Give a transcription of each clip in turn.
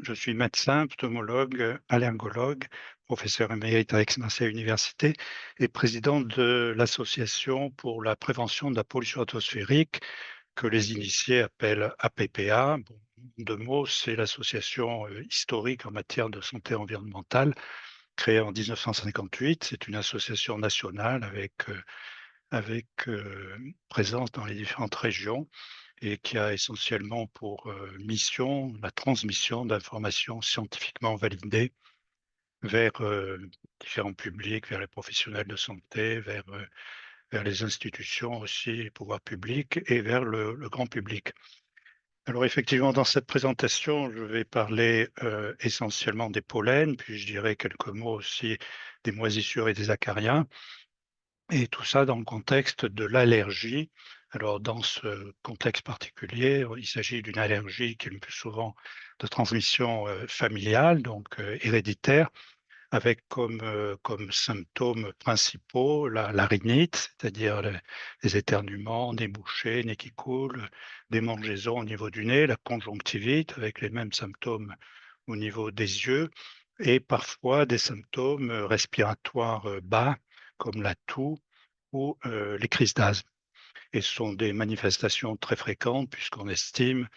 Je suis médecin, pneumologue, allergologue, professeur émérite à Aix-Marseille Université et président de l'association pour la prévention de la pollution atmosphérique que les initiés appellent APPA. Bon, en 2 mots, c'est l'association, historique en matière de santé environnementale, créée en 1958. C'est une association nationale avec présence dans les différentes régions et qui a essentiellement pour, mission la transmission d'informations scientifiquement validées vers, différents publics, vers les professionnels de santé, vers les institutions aussi, les pouvoirs publics et vers le grand public. Alors effectivement, dans cette présentation, je vais parler, essentiellement des pollens, puis je dirai quelques mots aussi des moisissures et des acariens. Et tout ça dans le contexte de l'allergie. Alors dans ce contexte particulier, il s'agit d'une allergie qui est le plus souvent de transmission, familiale, donc héréditaire, avec comme symptômes principaux la rhinite, c'est-à-dire les éternuements, nez bouché, nez qui coule, des mangeaisons au niveau du nez, la conjonctivite avec les mêmes symptômes au niveau des yeux et parfois des symptômes, respiratoires, bas comme la toux ou les crises d'asthme et ce sont des manifestations très fréquentes puisqu'on estime,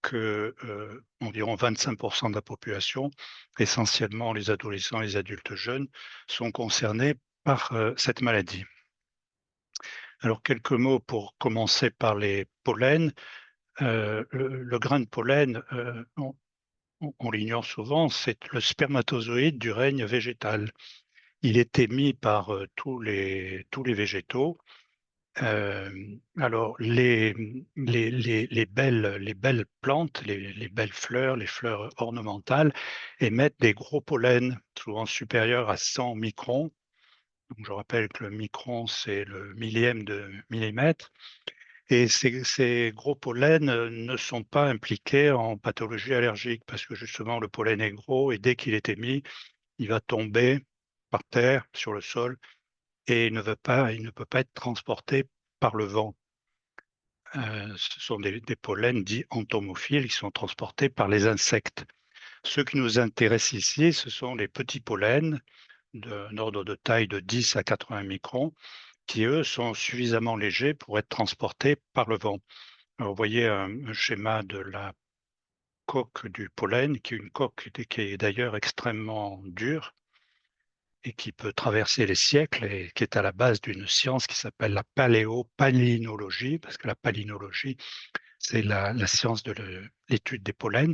que, environ 25 de la population, essentiellement les adolescents et les adultes jeunes, sont concernés par, cette maladie. Alors quelques mots pour commencer par les pollens. Le grain de pollen, on l'ignore souvent, c'est le spermatozoïde du règne végétal. Il est émis par, tous les végétaux. Alors les belles plantes, les belles fleurs, les fleurs ornementales émettent des gros pollens, souvent supérieurs à 100 microns. Donc je rappelle que le micron, c'est le millième de millimètre et ces gros pollens, ne sont pas impliqués en pathologie allergique parce que justement le pollen est gros et dès qu'il est émis, il va tomber par terre, sur le sol et il ne peut pas être transporté par le vent. Ce sont des pollens dits entomophiles qui sont transportés par les insectes. Ce qui nous intéresse ici, ce sont les petits pollens d'un ordre de taille de 10 à 80 microns qui, eux, sont suffisamment légers pour être transportés par le vent. Alors, vous voyez un schéma de la coque du pollen, qui est une coque qui est d'ailleurs extrêmement dure et qui peut traverser les siècles et qui est à la base d'une science qui s'appelle la paléopalinologie, parce que la palynologie, c'est la science de l'étude des pollens.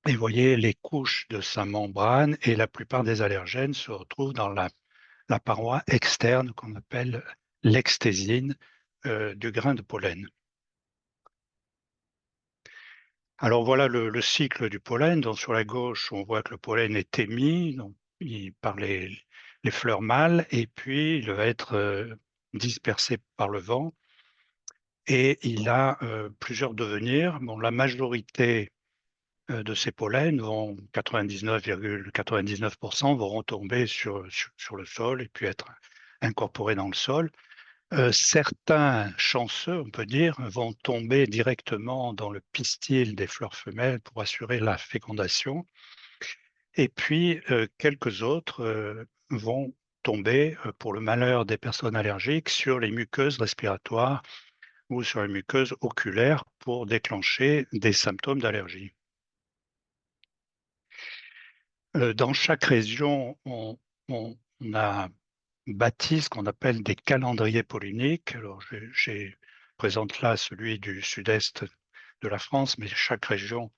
Et vous voyez les couches de sa membrane et la plupart des allergènes se retrouvent dans la paroi externe qu'on appelle l'extésine du grain de pollen. Alors voilà le cycle du pollen. Donc sur la gauche, on voit que le pollen est émis donc, par les fleurs mâles et puis il va être dispersé par le vent et il a plusieurs devenirs. Bon, la majorité de ces pollens vont 99,99 vont retomber sur le sol et puis être incorporés dans le sol. Certains chanceux, on peut dire, vont tomber directement dans le pistil des fleurs femelles pour assurer la fécondation et puis, quelques autres, vont tomber, pour le malheur des personnes allergiques, sur les muqueuses respiratoires ou sur les muqueuses oculaires pour déclencher des symptômes d'allergie. Dans chaque région, on a bâti ce qu'on appelle des calendriers polliniques. Alors j'ai présente là celui du sud-est de la France, mais chaque région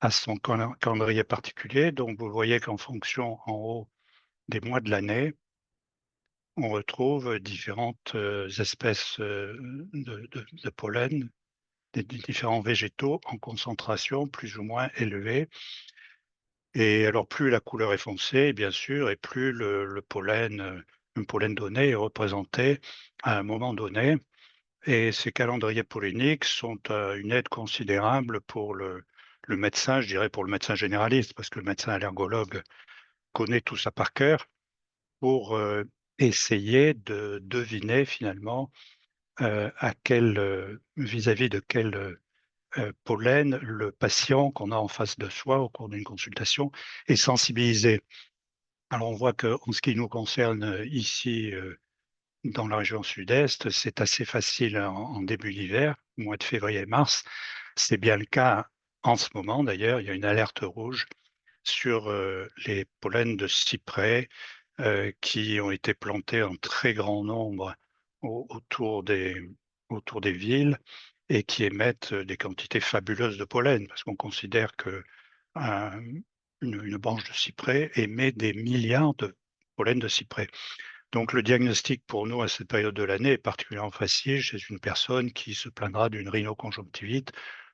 a son calendrier particulier. Donc vous voyez qu'en fonction, en haut, des mois de l'année, on retrouve différentes, espèces, de pollen, des différents végétaux en concentration plus ou moins élevée. Et alors plus la couleur est foncée bien sûr et plus le pollen, un pollen donné est représenté à un moment donné et ces calendriers polliniques sont, une aide considérable pour le médecin, je dirais pour le médecin généraliste, parce que le médecin allergologue connaît tout ça par cœur pour, essayer de deviner finalement, à quel, vis-à-vis de quelle pollen, le patient qu'on a en face de soi au cours d'une consultation est sensibilisé. Alors on voit qu'en ce qui nous concerne ici, dans la région sud-est, c'est assez facile en début d'hiver, au mois de février-mars. C'est bien le cas en ce moment d'ailleurs, il y a une alerte rouge sur, les pollens de cyprès, qui ont été plantés en très grand nombre au autour des villes et qui émettent des quantités fabuleuses de pollen. Parce qu'on considère que un une branche de cyprès émet des milliards de pollen de cyprès. Donc le diagnostic pour nous à cette période de l'année est particulièrement facile chez une personne qui se plaindra d'une rhinoconjonctivite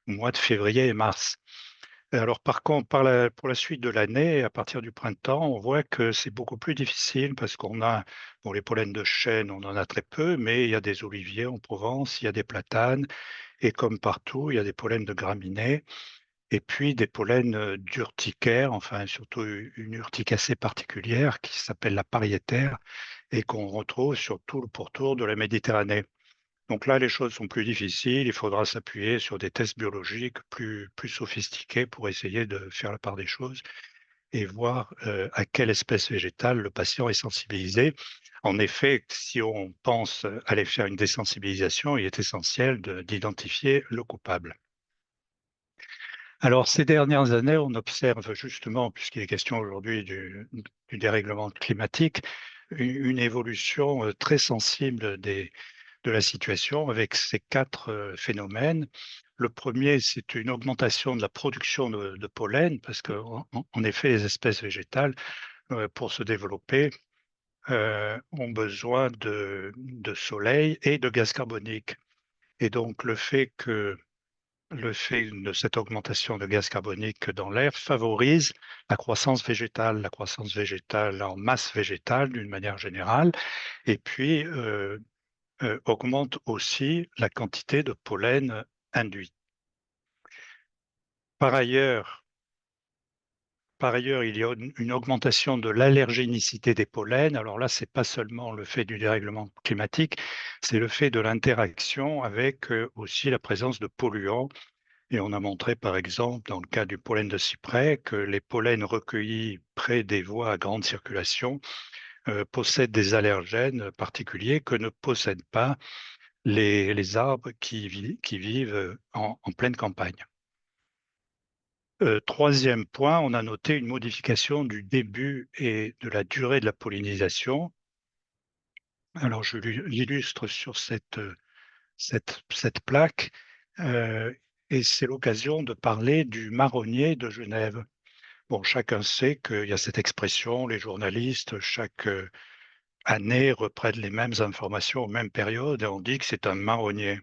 au mois de février et mars. Alors par contre, pour la suite de l'année, à partir du printemps, on voit que c'est beaucoup plus difficile parce qu'on a, bon, les pollens de chêne, on en a très peu, mais il y a des oliviers en Provence, il y a des platanes et comme partout, il y a des pollens de graminées et puis des pollens, d'urticaires, enfin surtout une urticacée particulière qui s'appelle la pariétaire et qu'on retrouve sur tout le pourtour de la Méditerranée. Donc là, les choses sont plus difficiles, il faudra s'appuyer sur des tests biologiques plus sophistiqués pour essayer de faire la part des choses et voir, à quelle espèce végétale le patient est sensibilisé. En effet, si on pense aller faire une désensibilisation, il est essentiel d'identifier le coupable. Alors ces dernières années, on observe justement, puisqu'il est question aujourd'hui du dérèglement climatique, une évolution, très sensible de la situation avec ces 4 phénomènes. Le premier, c'est une augmentation de la production de pollen parce qu'en effet, les espèces végétales, pour se développer, ont besoin de soleil et de gaz carbonique et donc le fait de cette augmentation de gaz carbonique dans l'air favorise la croissance végétale en masse végétale d'une manière générale et puis, augmente aussi la quantité de pollen induit. Par ailleurs il y a une augmentation de l'allergénicité des pollens. Alors là, c'est pas seulement le fait du dérèglement climatique, c'est le fait de l'interaction avec, aussi la présence de polluants et on a montré par exemple dans le cas du pollen de cyprès que les pollens recueillis près des voies à grande circulation, possèdent des allergènes particuliers que ne possèdent pas les arbres qui vivent, en pleine campagne. 3e point, on a noté une modification du début et de la durée de la pollinisation. Alors je l'illustre sur cette plaque, heu et c'est l'occasion de parler du marronnier de Genève. Bon, chacun sait qu'il y a cette expression, les journalistes, chaque, année reprennent les mêmes informations aux mêmes périodes et on dit que c'est un marronnier.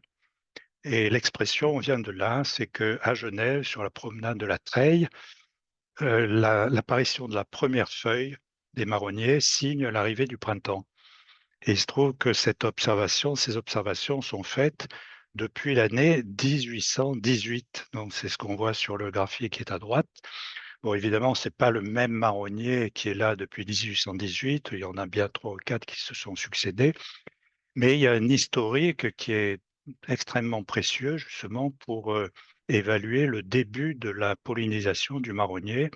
Et l'expression vient de là, c'est qu'à Genève, sur la promenade de la Treille, l'apparition de la première feuille des marronniers signe l'arrivée du printemps. Et il se trouve que ces observations sont faites depuis l'année 1818. Donc c'est ce qu'on voit sur le graphique qui est à droite. Bon, évidemment, c'est pas le même marronnier qui est là depuis 1818, il y en a bien 3 ou 4 qui se sont succédés. Mais il y a un historique qui est extrêmement précieux justement pour, évaluer le début de la pollinisation du marronnier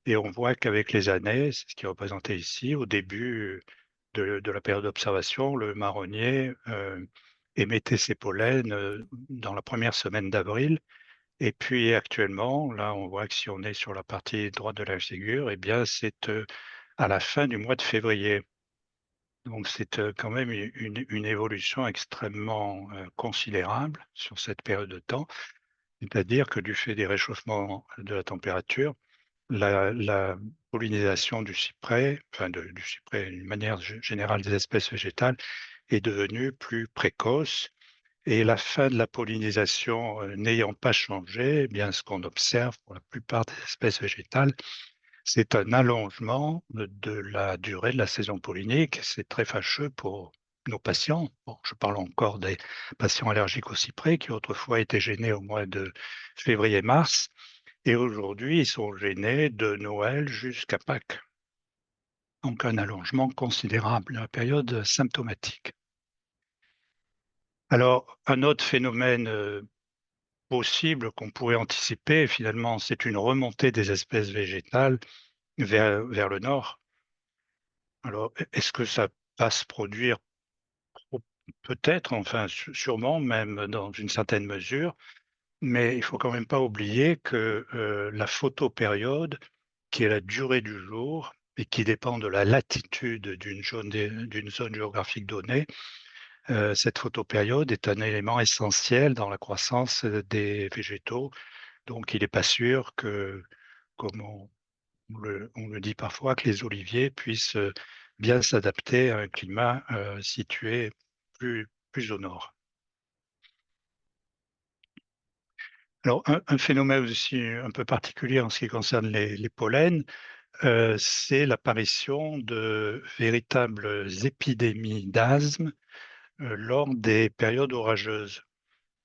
et on voit qu'avec les années, c'est ce qui est représenté ici, au début de la période d'observation, le marronnier, émettait ses pollens, dans la première semaine d'avril et puis actuellement, là, on voit que si on est sur la partie droite de la figure et bien c'est, à la fin du mois de février. Donc c'est, quand même une évolution extrêmement, considérable sur cette période de temps. C'est-à-dire que du fait des réchauffements de la température, la pollinisation du cyprès, enfin du cyprès d'une manière générale des espèces végétales est devenue plus précoce et la fin de la pollinisation, n'ayant pas changé, eh bien ce qu'on observe pour la plupart des espèces végétales, c'est un allongement de la durée de la saison pollinique. C'est très fâcheux pour nos patients. Bon, je parle encore des patients allergiques au cyprès qui autrefois étaient gênés au mois de février-mars et aujourd'hui, ils sont gênés de Noël jusqu'à Pâques. Donc un allongement considérable de la période symptomatique. Alors un autre phénomène, possible qu'on pourrait anticiper. Finalement, c'est une remontée des espèces végétales vers le nord. Alors, est-ce que ça va se produire? Pro Peut-être, enfin sûrement même dans une certaine mesure, mais il faut quand même pas oublier que, la photopériode, qui est la durée du jour et qui dépend de la latitude d'une zone géographique donnée, cette photopériode est un élément essentiel dans la croissance, des végétaux. Donc il n'est pas sûr que, comme on le dit parfois, que les oliviers puissent, bien s'adapter à un climat, situé plus au nord. Alors un phénomène aussi un peu particulier en ce qui concerne les pollens, c'est l'apparition de véritables épidémies d'asthme, lors des périodes orageuses.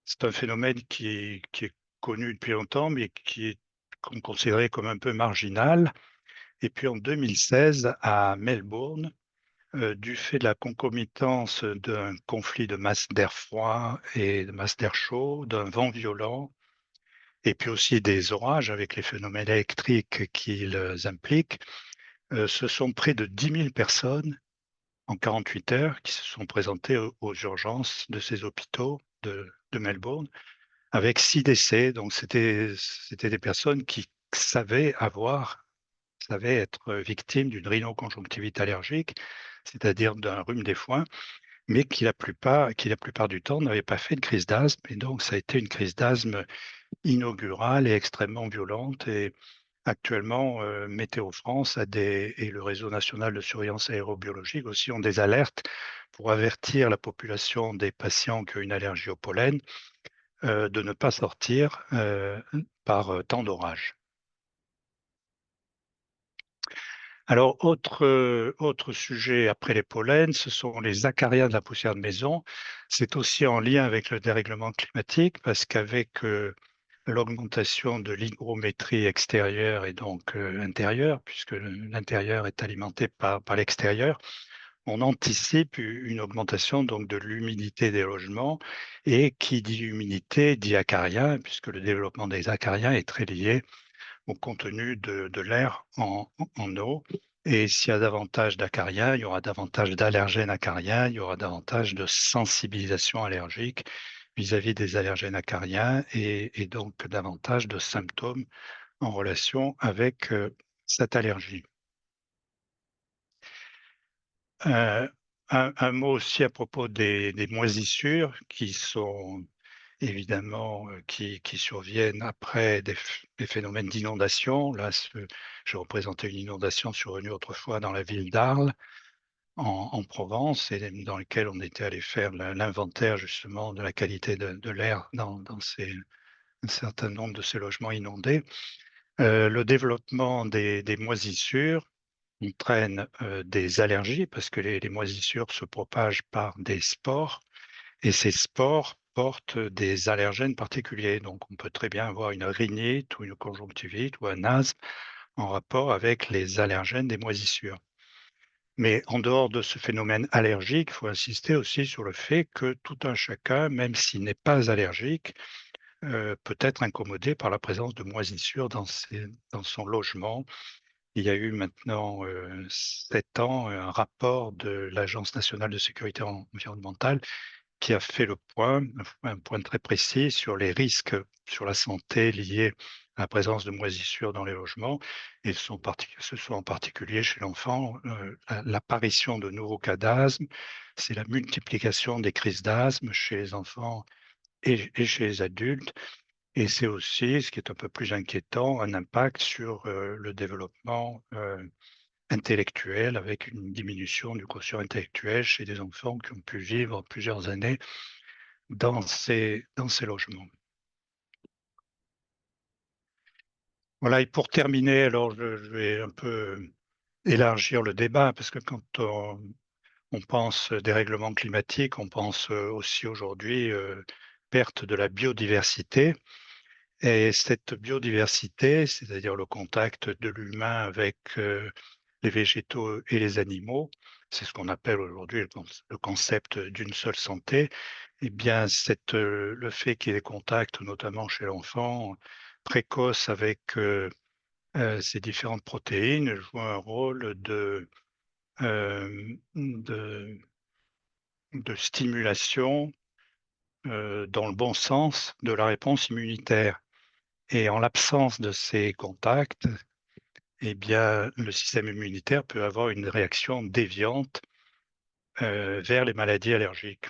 C'est un phénomène qui est connu depuis longtemps, mais qui est considéré comme un peu marginal. Et puis en 2016 à Melbourne, du fait de la concomitance d'un conflit de masse d'air froid et de masse d'air chaud, d'un vent violent et puis aussi des orages avec les phénomènes électriques qu'ils impliquent, ce sont près de 10 000 personnes en 48 heures qui se sont présentées aux urgences de ces hôpitaux de Melbourne avec 6 décès. Donc c'était des personnes qui savaient avoir savaient être victimes d'une rhinoconjonctivite allergique, c'est-à-dire d'un rhume des foins, mais qui la plupart du temps n'avaient pas fait de crise d'asthme et donc ça a été une crise d'asthme inaugurale et extrêmement violente et actuellement, Météo France et le réseau national de surveillance aérobiologique aussi ont des alertes pour avertir la population des patients qui ont une allergie au pollen, de ne pas sortir, par, temps d'orage. Alors autre sujet après les pollens, ce sont les acariens de la poussière de maison. C'est aussi en lien avec le dérèglement climatique parce qu'avec, l'augmentation de l'hygrométrie extérieure et donc, intérieure, puisque l'intérieur est alimenté par l'extérieur, on anticipe une augmentation donc de l'humidité des logements et qui dit humidité dit acariens, puisque le développement des acariens est très lié au contenu de l'air en eau. Et s'il y a davantage d'acariens, il y aura davantage d'allergènes acariens, il y aura davantage de sensibilisation allergique vis-à-vis des allergènes acariens et donc davantage de symptômes en relation avec, cette allergie. Heu, un mot aussi à propos des moisissures qui sont évidemment, qui surviennent après des phénomènes d'inondation. Là, je représentais une inondation survenue autrefois dans la ville d'Arles, en Provence et dans lequel on était allé faire l'inventaire justement de la qualité de l'air dans un certain nombre de ces logements inondés. Le développement des moisissures entraîne, des allergies parce que les moisissures se propagent par des spores et ces spores portent des allergènes particuliers. Donc on peut très bien avoir une rhinite ou une conjonctivite ou un asthme en rapport avec les allergènes des moisissures. Mais en dehors de ce phénomène allergique, il faut insister aussi sur le fait que tout un chacun, même s'il n'est pas allergique, peut être incommodé par la présence de moisissures dans son logement. Il y a eu maintenant, 7 ans, un rapport de l'Agence nationale de sécurité environnementale qui a fait le point, un point très précis sur les risques sur la santé liés à la présence de moisissures dans les logements et ce sont en particulier chez l'enfant, l'apparition de nouveaux cas d'asthme, c'est la multiplication des crises d'asthme chez les enfants et chez les adultes et c'est aussi, ce qui est un peu plus inquiétant, un impact sur, le développement, intellectuel avec une diminution du quotient intellectuel chez des enfants qui ont pu vivre plusieurs années dans ces logements. Voilà et pour terminer, alors je vais un peu élargir le débat parce que quand on pense dérèglement climatique, on pense, aussi aujourd'hui, perte de la biodiversité et cette biodiversité, c'est-à-dire le contact de l'humain avec, les végétaux et les animaux. C'est ce qu'on appelle aujourd'hui le concept d'une seule santé. Eh bien, le fait qu'il y ait des contacts, notamment chez l'enfant, précoce avec ces différentes protéines, joue un rôle de stimulation, dans le bon sens de la réponse immunitaire. Et en l'absence de ces contacts, eh bien, le système immunitaire peut avoir une réaction déviante, vers les maladies allergiques.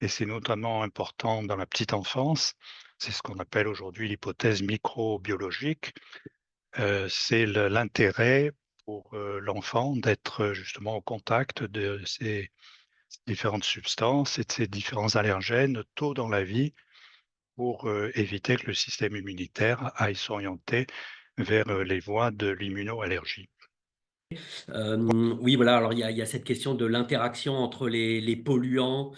Et c'est notamment important dans la petite enfance. C'est ce qu'on appelle aujourd'hui l'hypothèse microbiologique. C'est l'intérêt pour, l'enfant d'être justement au contact de ces différentes substances et de ces différents allergènes tôt dans la vie pour, éviter que le système immunitaire aille s'orienter vers, les voies de l'immunoallergie. Oui, voilà, alors il y a cette question de l'interaction entre les polluants,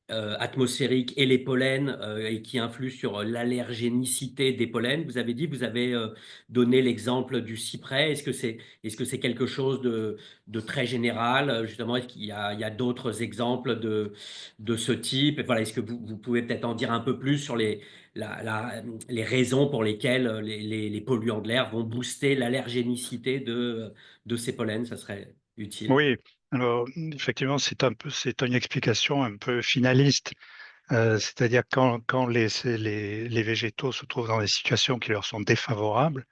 atmosphériques et les pollens, et qui influent sur l'allergénicité des pollens. Vous avez dit, vous avez, donné l'exemple du cyprès. Est-ce que c'est quelque chose de très général? Justement, est-ce qu'il y a d'autres exemples de ce type? Et voilà, est-ce que vous pouvez peut-être en dire un peu plus sur les raisons pour lesquelles, les polluants de l'air vont booster l'allergénicité de ces pollens, ça serait utile. Oui, alors, effectivement, c'est une explication un peu finaliste, c'est-à-dire quand les végétaux se trouvent dans des situations qui leur sont défavorables,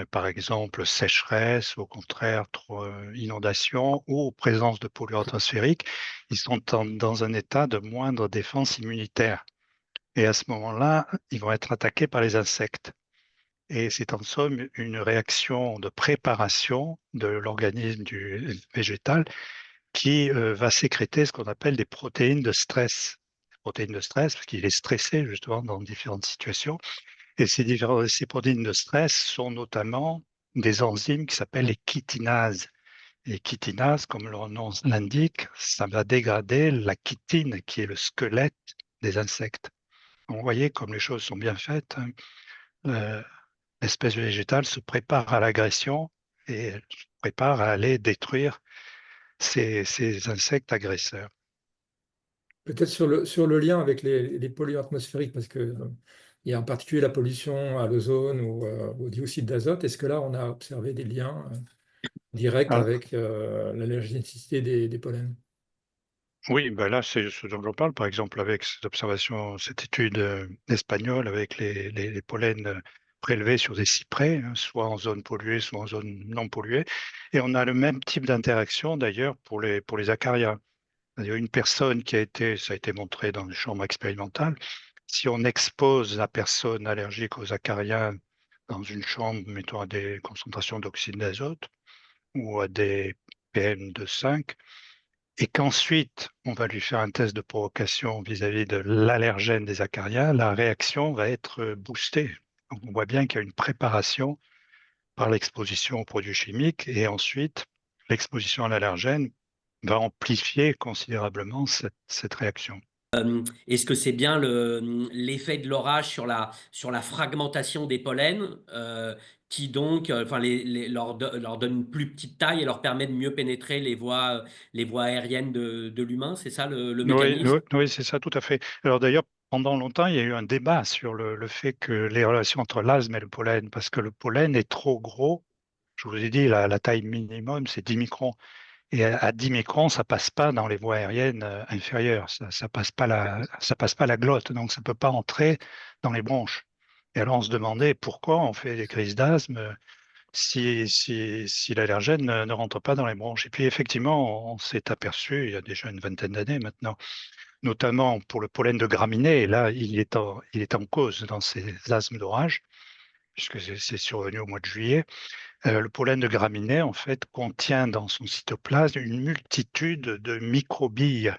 par exemple sécheresse, au contraire trop, inondation ou présence de polluants atmosphériques, ils sont dans un état de moindre défense immunitaire et à ce moment-là, ils vont être attaqués par les insectes et c'est en somme une réaction de préparation de l'organisme du végétal qui, va sécréter ce qu'on appelle des protéines de stress. Des protéines de stress, parce qu'il est stressé justement dans différentes situations et ces protéines de stress sont notamment des enzymes qui s'appellent les chitinases. Et chitinases, comme leur nom l'indique, ça va dégrader la chitine qui est le squelette des insectes. Donc vous voyez comme les choses sont bien faites, hein. Heu, L'espèce végétale se prépare à l'agression et elle se prépare à aller détruire ces insectes agresseurs. Peut-être sur le lien avec les polluants atmosphériques, parce que, il y a en particulier la pollution à l'ozone ou, au dioxyde d'azote. Est-ce que là, on a observé des liens, directs avec, l'allergénicité des pollens? Oui, ben là, c'est ce dont j'en parle, par exemple, avec cette observation, cette étude, espagnole avec les pollens, prélevés sur des cyprès, hein, soit en zone polluée, soit en zone non polluée et on a le même type d'interaction d'ailleurs pour les acariens. C'est-à-dire une personne qui a été ça a été montré dans une chambre expérimentale, si on expose la personne allergique aux acariens dans une chambre, mettons à des concentrations d'oxyde d'azote ou à des PM2,5 et qu'ensuite on va lui faire un test de provocation vis-à-vis de l'allergène des acariens, la réaction va être, boostée. Donc on voit bien qu'il y a une préparation par l'exposition aux produits chimiques et ensuite l'exposition à l'allergène va amplifier considérablement cette réaction. Est-ce que c'est bien l'effet de l'orage sur la fragmentation des pollens, qui donc, enfin leur donne une plus petite taille et leur permet de mieux pénétrer les voies aériennes de l'humain? C'est ça le Oui, mécanisme? oui, oui, c'est ça, tout à fait. Alors d'ailleurs, pendant longtemps, il y a eu un débat sur le fait que les relations entre l'asthme et le pollen, parce que le pollen est trop gros. Je vous ai dit, la taille minimum, c'est 10 microns. Et à 10 microns, ça passe pas dans les voies aériennes inférieures. Ça passe pas la glotte, donc ça peut pas entrer dans les bronches. Et alors on se demandait pourquoi on fait des crises d'asthme si l'allergène ne rentre pas dans les bronches. Et puis effectivement, on s'est aperçu, il y a déjà une vingtaine d'années maintenant, notamment pour le pollen de graminées, et là, il est en cause dans ces asthmes d'orage, puisque c'est survenu au mois de juillet. Le pollen de graminées, en fait, contient dans son cytoplasme une multitude de microbilles.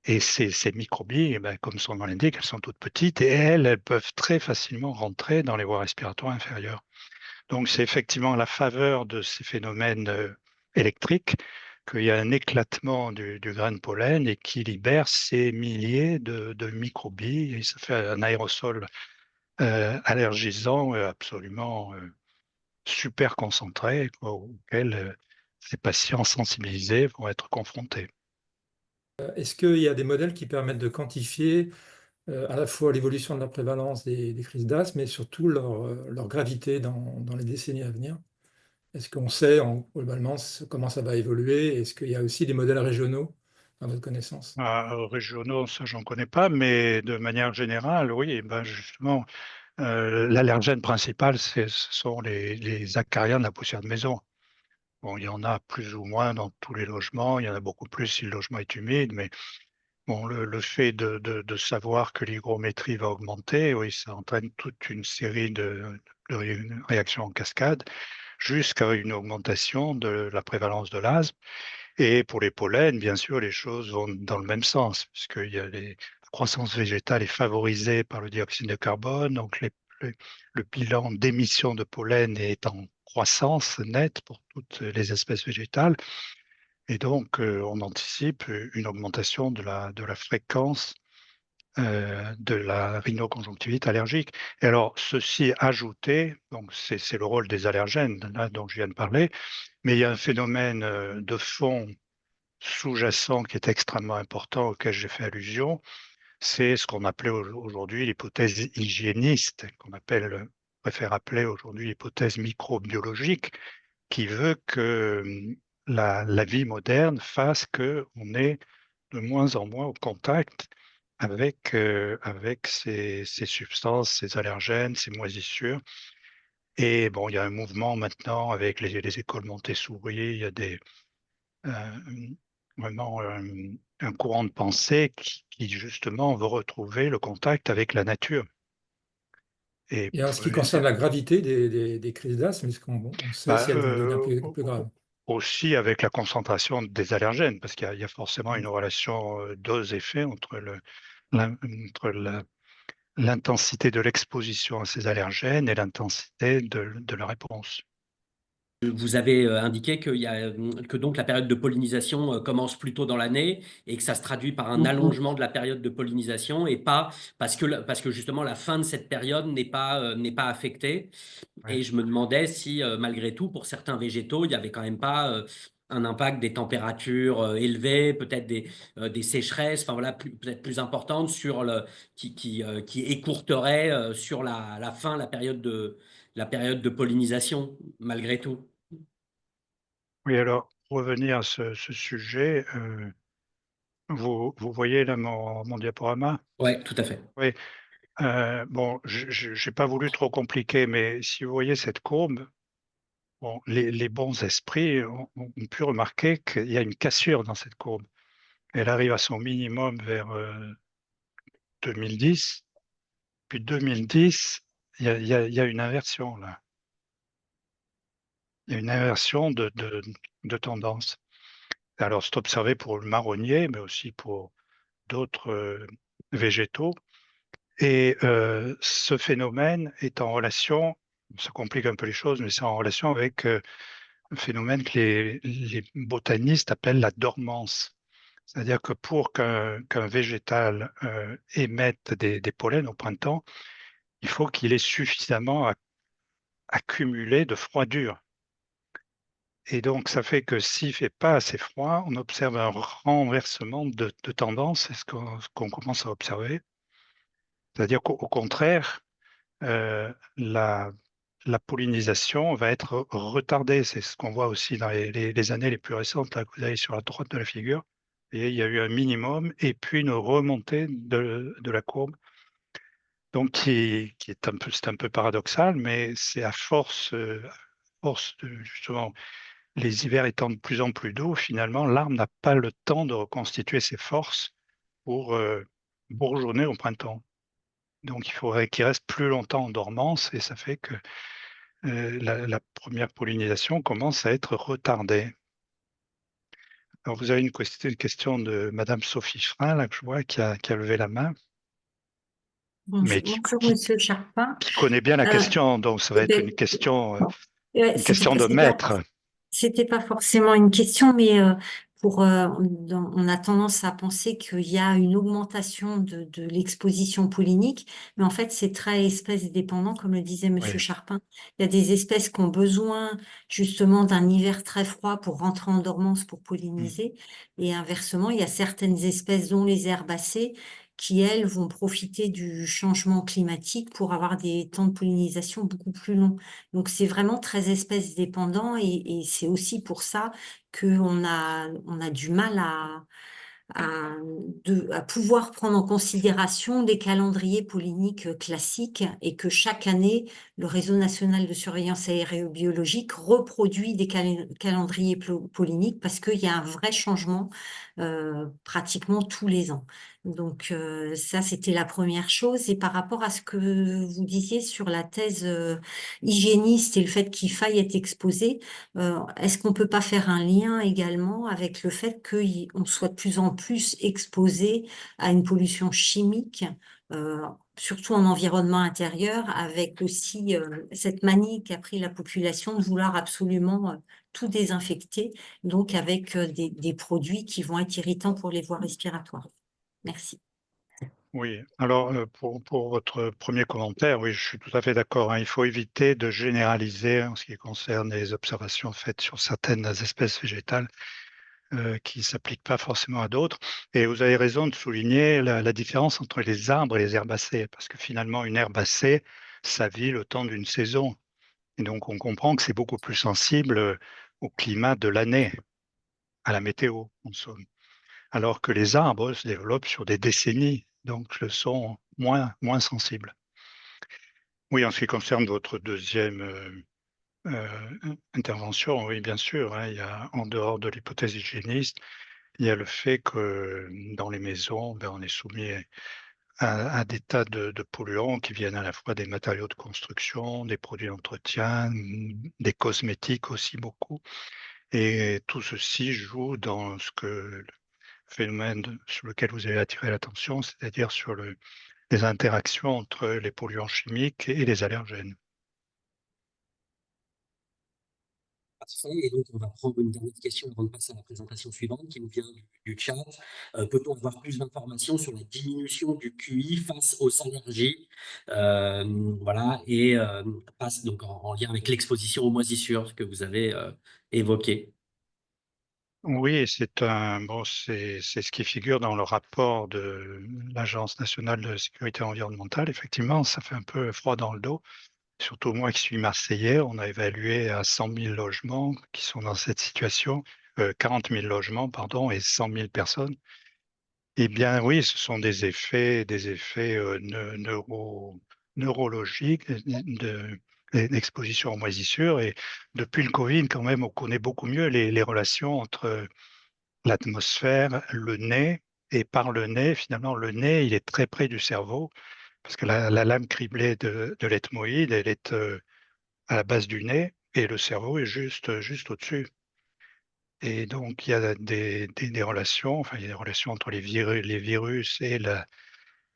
Et ces microbilles, eh ben, comme son nom l'indique, elles sont toutes petites et elles peuvent très facilement rentrer dans les voies respiratoires inférieures. Donc c'est effectivement à la faveur de ces phénomènes, électriques qu'il y a un éclatement du grain de pollen et qui libère ces milliers de microbilles et ça fait un aérosol, allergisant, absolument, super concentrées auxquelles ces patients sensibilisés vont être confrontés. Est-ce qu'il y a des modèles qui permettent de quantifier à la fois l'évolution de la prévalence des crises d'asthme, mais surtout leur gravité dans les décennies à venir? Est-ce qu'on sait globalement comment ça va évoluer? Est-ce qu'il y a aussi des modèles régionaux à votre connaissance? Régionaux, ça j'en connais pas, mais de manière générale, oui, ben justement, l'allergène principal, ce sont les acariens de la poussière de maison. Bon, il y en a plus ou moins dans tous les logements, il y en a beaucoup plus si le logement est humide, mais bon, le fait de savoir que l'hygrométrie va augmenter, oui, ça entraîne toute une série de réactions en cascade, jusqu'à une augmentation de la prévalence de l'asthme. Et pour les pollens, bien sûr, les choses vont dans le même sens, puisqu'il y a la croissance végétale est favorisée par le dioxyde de carbone, donc le bilan d'émissions de pollen est en croissance nette pour toutes les espèces végétales. Et donc, on anticipe une augmentation de la fréquence de la rhinoconjonctivite allergique. Et alors, ceci ajouté, donc c'est le rôle des allergènes là, dont je viens de parler, mais il y a un phénomène de fond sous-jacent qui est extrêmement important, auquel j'ai fait allusion, c'est ce qu'on appelait aujourd'hui l'hypothèse hygiéniste, préfère appeler aujourd'hui l'hypothèse microbiologique, qui veut que la vie moderne fasse qu'on est de moins en moins au contact avec ces substances, ces allergènes, ces moisissures. Et bon, il y a un mouvement maintenant avec les écoles Montessori, il y a vraiment un courant de pensée qui justement veut retrouver le contact avec la nature. Et Et en ce qui concerne la gravité des crises d'asthme, est-ce qu'on sait bah, si elles vont devenir plus graves? aussi avec la concentration des allergènes, parce qu'il y a forcément une relation dose-effet entre l'intensité de l'exposition à ces allergènes et l'intensité de la réponse. Vous avez indiqué que donc la période de pollinisation commence plus tôt dans l'année et que ça se traduit par un allongement de la période de pollinisation et pas parce que justement la fin de cette période n'est pas affectée. Ouais. Et je me demandais si malgré tout, pour certains végétaux, il n'y avait quand même pas un impact des températures élevées, peut-être des sécheresses, enfin voilà, peut-être plus importantes qui écourteraient sur la fin, la période de pollinisation, malgré tout. Oui, alors, pour revenir à ce sujet, vous voyez là mon diaporama? Ouais, tout à fait. Oui, bon, je n'ai pas voulu trop compliquer, mais si vous voyez cette courbe, bon, les bons esprits ont pu remarquer qu'il y a une cassure dans cette courbe. Elle arrive à son minimum vers 2010, puis 2010, il y a une inversion là. Il y a une inversion de tendance. Alors, c'est observé pour le marronnier, mais aussi pour d'autres végétaux. Et ce phénomène est en relation, ça complique un peu les choses, mais c'est en relation avec un phénomène que les botanistes appellent la dormance. C'est-à-dire que pour qu'un végétal émette des pollens au printemps, il faut qu'il ait suffisamment accumulé de froidure. Et donc, ça fait que s'il ne fait pas assez froid, on observe un renversement de tendance, c'est ce qu'on commence à observer. C'est-à-dire qu'au contraire, la pollinisation va être retardée. C'est ce qu'on voit aussi dans les années les plus récentes, là, que vous avez sur la droite de la figure. Et il y a eu un minimum et puis une remontée de la courbe. Donc, qui est c'est un peu paradoxal, mais c'est à force de justement les hivers étant de plus en plus doux, finalement, l'arbre n'a pas le temps de reconstituer ses forces pour bourgeonner au printemps. Donc, il faudrait qu'il reste plus longtemps en dormance et ça fait que la première pollinisation commence à être retardée. Alors, vous avez une question de Madame Sophie Frein, là, que je vois, qui a levé la main, mais Bonjour, Monsieur Charpin. qui connaît bien la question. Donc, ça va être une question C'était de maître. c'était pas forcément une question, mais on a tendance à penser qu'il y a une augmentation de l'exposition pollinique, mais en fait, c'est très espèce dépendant, comme le disait Monsieur Oui. Charpin. Il y a des espèces qui ont besoin justement d'un hiver très froid pour rentrer en dormance pour Mm. polliniser, et inversement, il y a certaines espèces, dont les herbacées, qui, elles, vont profiter du changement climatique pour avoir des temps de pollinisation beaucoup plus longs. Donc, c'est vraiment très espèce dépendant, et c'est aussi pour ça qu'on a du mal à, à pouvoir prendre en considération des calendriers polliniques classiques, et que chaque année, le Réseau national de surveillance aérobiologique reproduit des calendriers polliniques, parce qu'il y a un vrai changement pratiquement tous les ans. Donc ça, c'était la première chose. Et par rapport à ce que vous disiez sur la thèse hygiéniste et le fait qu'il faille être exposé, est-ce qu'on peut pas faire un lien également avec le fait qu'on soit de plus en plus exposé à une pollution chimique, euh, surtout en environnement intérieur, avec aussi cette manie qu'a pris la population de vouloir absolument tout désinfecter, donc avec des produits qui vont être irritants pour les voies respiratoires. Merci. Oui, alors pour votre premier commentaire, oui, je suis tout à fait d'accord, hein. Il faut éviter de généraliser en ce qui concerne les observations faites sur certaines espèces végétales qui ne s'appliquent pas forcément à d'autres. Et vous avez raison de souligner la différence entre les arbres et les herbacées, parce que finalement, une herbacée, ça vit le temps d'une saison. Et donc, on comprend que c'est beaucoup plus sensible au climat de l'année, à la météo, en somme. Alors que les arbres se développent sur des décennies, donc le sont moins sensibles. Oui, en ce qui concerne votre deuxième intervention, oui, bien sûr, hein, il y a, en dehors de l'hypothèse hygiéniste, il y a le fait que dans les maisons, ben, on est soumis à des tas de polluants qui viennent à la fois des matériaux de construction, des produits d'entretien, des cosmétiques aussi beaucoup. Et tout ceci joue dans ce que le phénomène sur lequel vous avez attiré l'attention, c'est-à-dire sur les interactions entre les polluants chimiques et les allergènes. Parfait. Et donc, on va prendre une dernière question avant de passer à la présentation suivante qui nous vient du chat. Peut-on avoir plus d'informations sur la diminution du QI face aux allergies? Voilà, et passe donc en lien avec l'exposition aux moisissures que vous avez évoqué. Oui, c'est ce qui figure dans le rapport de l'Agence nationale de sécurité environnementale. Effectivement, ça fait un peu froid dans le dos. Surtout moi qui suis marseillais, on a évalué à 100 000 logements qui sont dans cette situation, 40 000 logements, pardon, et 100 000 personnes. Eh bien oui, ce sont des effets neurologiques d'exposition aux moisissures. Et depuis le Covid, quand même, on connaît beaucoup mieux les relations entre l'atmosphère, le nez, et par le nez, finalement, le nez, il est très près du cerveau, parce que la lame criblée de l'ethmoïde, elle est à la base du nez, et le cerveau est juste au-dessus. Et donc, il y a des relations, enfin, il y a des relations entre les virus et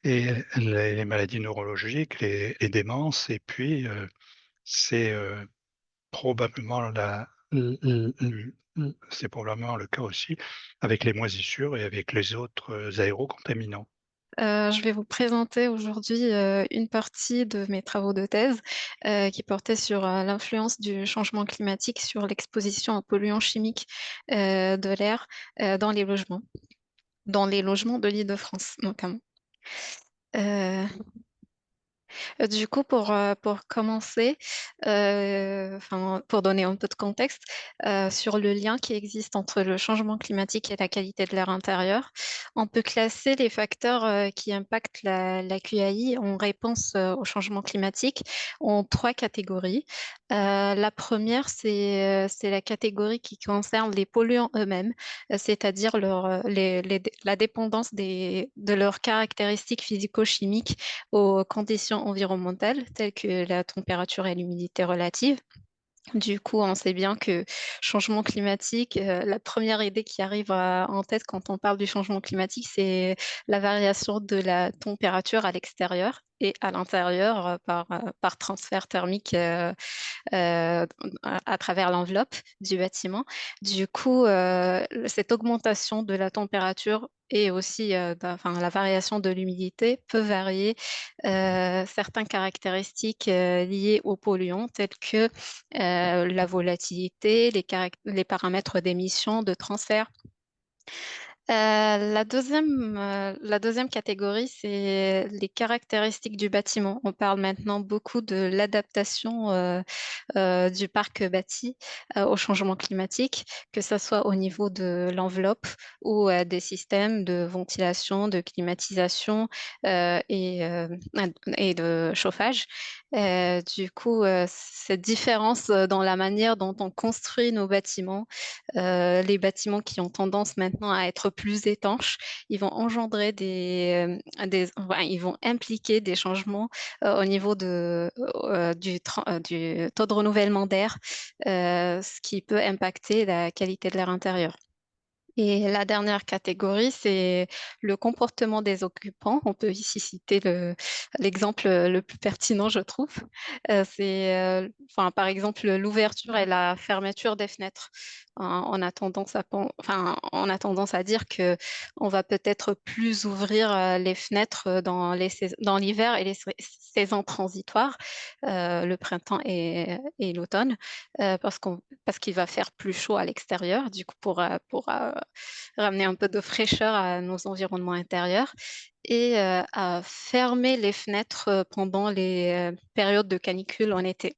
les maladies neurologiques, les démences, et puis c'est probablement c'est probablement le cas aussi avec les moisissures et avec les autres aérocontaminants. Je vais vous présenter aujourd'hui une partie de mes travaux de thèse qui portaient sur l'influence du changement climatique sur l'exposition aux polluants chimiques de l'air dans les logements de l'Île-de-France notamment. Euh, Du coup, pour commencer, enfin, pour donner un peu de contexte sur le lien qui existe entre le changement climatique et la qualité de l'air intérieur, on peut classer les facteurs qui impactent la QAI en réponse au changement climatique en trois catégories. La première, c'est la catégorie qui concerne les polluants eux-mêmes, c'est-à-dire la dépendance de leurs caractéristiques physico-chimiques aux conditions environnementales telles que la température et l'humidité relative. Du coup, on sait bien que changement climatique, la première idée qui arrive en tête quand on parle du changement climatique, c'est la variation de la température à l'extérieur et à l'intérieur par transfert thermique à travers l'enveloppe du bâtiment. Du coup, cette augmentation de la température et aussi enfin, la variation de l'humidité peut varier certaines caractéristiques liées aux polluants tels que la volatilité, les paramètres d'émission, de transfert. La deuxième catégorie, c'est les caractéristiques du bâtiment. On parle maintenant beaucoup de l'adaptation du parc bâti au changement climatique, que ce soit au niveau de l'enveloppe ou des systèmes de ventilation, de climatisation et de chauffage. Du coup, cette différence dans la manière dont on construit nos bâtiments, les bâtiments qui ont tendance maintenant à être plus étanches, ils vont engendrer enfin, ils vont impliquer des changements au niveau du taux de renouvellement d'air, ce qui peut impacter la qualité de l'air intérieur. Et la dernière catégorie, c'est le comportement des occupants. On peut ici citer l'exemple le plus pertinent, je trouve. Enfin, par exemple, l'ouverture et la fermeture des fenêtres. Enfin, on a tendance à dire que on va peut-être plus ouvrir les fenêtres dans l'hiver et les saisons transitoires, le printemps et l'automne, parce qu'il va faire plus chaud à l'extérieur, du coup, pour ramener un peu de fraîcheur à nos environnements intérieurs et à fermer les fenêtres pendant les périodes de canicule en été.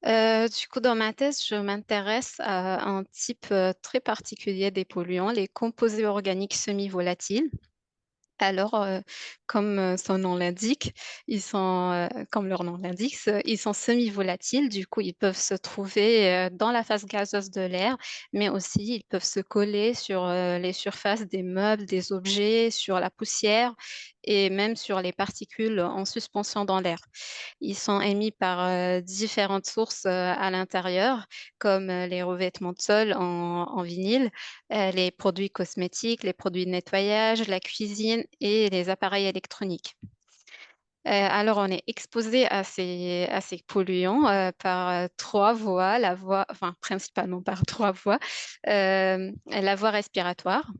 Du coup, dans ma thèse, je m'intéresse à un type très particulier des polluants, les composés organiques semi-volatiles. Alors, comme son nom l'indique, comme leur nom l'indique, ils sont semi-volatiles. Du coup, ils peuvent se trouver dans la phase gazeuse de l'air, mais aussi ils peuvent se coller sur les surfaces des meubles, des objets, sur la poussière et même sur les particules en suspension dans l'air. Ils sont émis par différentes sources à l'intérieur, comme les revêtements de sol en vinyle, les produits cosmétiques, les produits de nettoyage, la cuisine et les appareils électroniques. Alors, on est exposé à ces polluants par trois voies, enfin, principalement par trois voies. La voie respiratoire,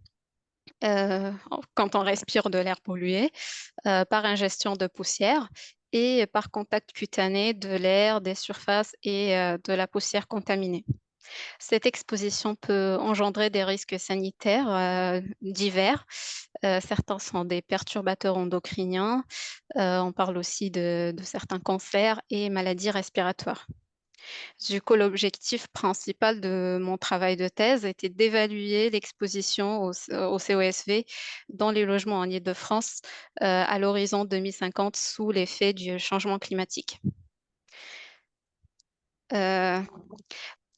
quand on respire de l'air pollué, par ingestion de poussière et par contact cutané de l'air, des surfaces et de la poussière contaminée. Cette exposition peut engendrer des risques sanitaires divers. Certains sont des perturbateurs endocriniens. On parle aussi de certains cancers et maladies respiratoires. Du coup, l'objectif principal de mon travail de thèse était d'évaluer l'exposition au COSV dans les logements en Île-de-France à l'horizon 2050 sous l'effet du changement climatique. Euh,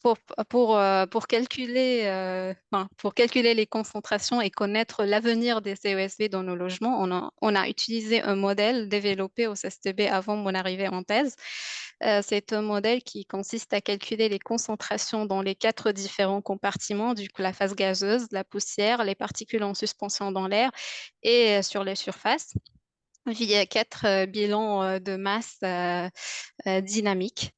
pour calculer les concentrations et connaître l'avenir des CESV dans nos logements, on a utilisé un modèle développé au CSTB avant mon arrivée en thèse. C'est un modèle qui consiste à calculer les concentrations dans les 4 différents compartiments, du coup la phase gazeuse, la poussière, les particules en suspension dans l'air et sur les surfaces via 4 bilans de masse dynamiques.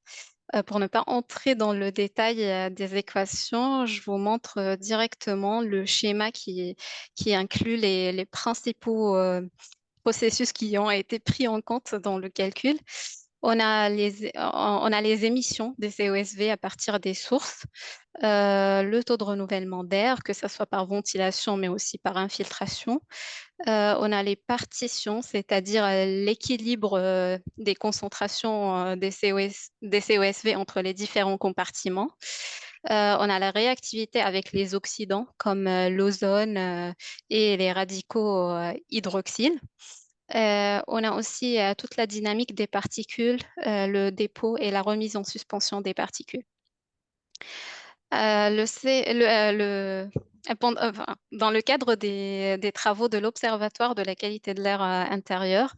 Pour ne pas entrer dans le détail des équations, je vous montre directement le schéma qui inclut les principaux processus qui ont été pris en compte dans le calcul. On a les émissions des COSV à partir des sources, le taux de renouvellement d'air, que ce soit par ventilation mais aussi par infiltration. On a les partitions, c'est-à-dire l'équilibre des concentrations des COSV entre les différents compartiments. On a la réactivité avec les oxydants comme l'ozone et les radicaux hydroxyles. On a aussi toute la dynamique des particules, le dépôt et la remise en suspension des particules. Dans le cadre des travaux de l'Observatoire de la qualité de l'air intérieur,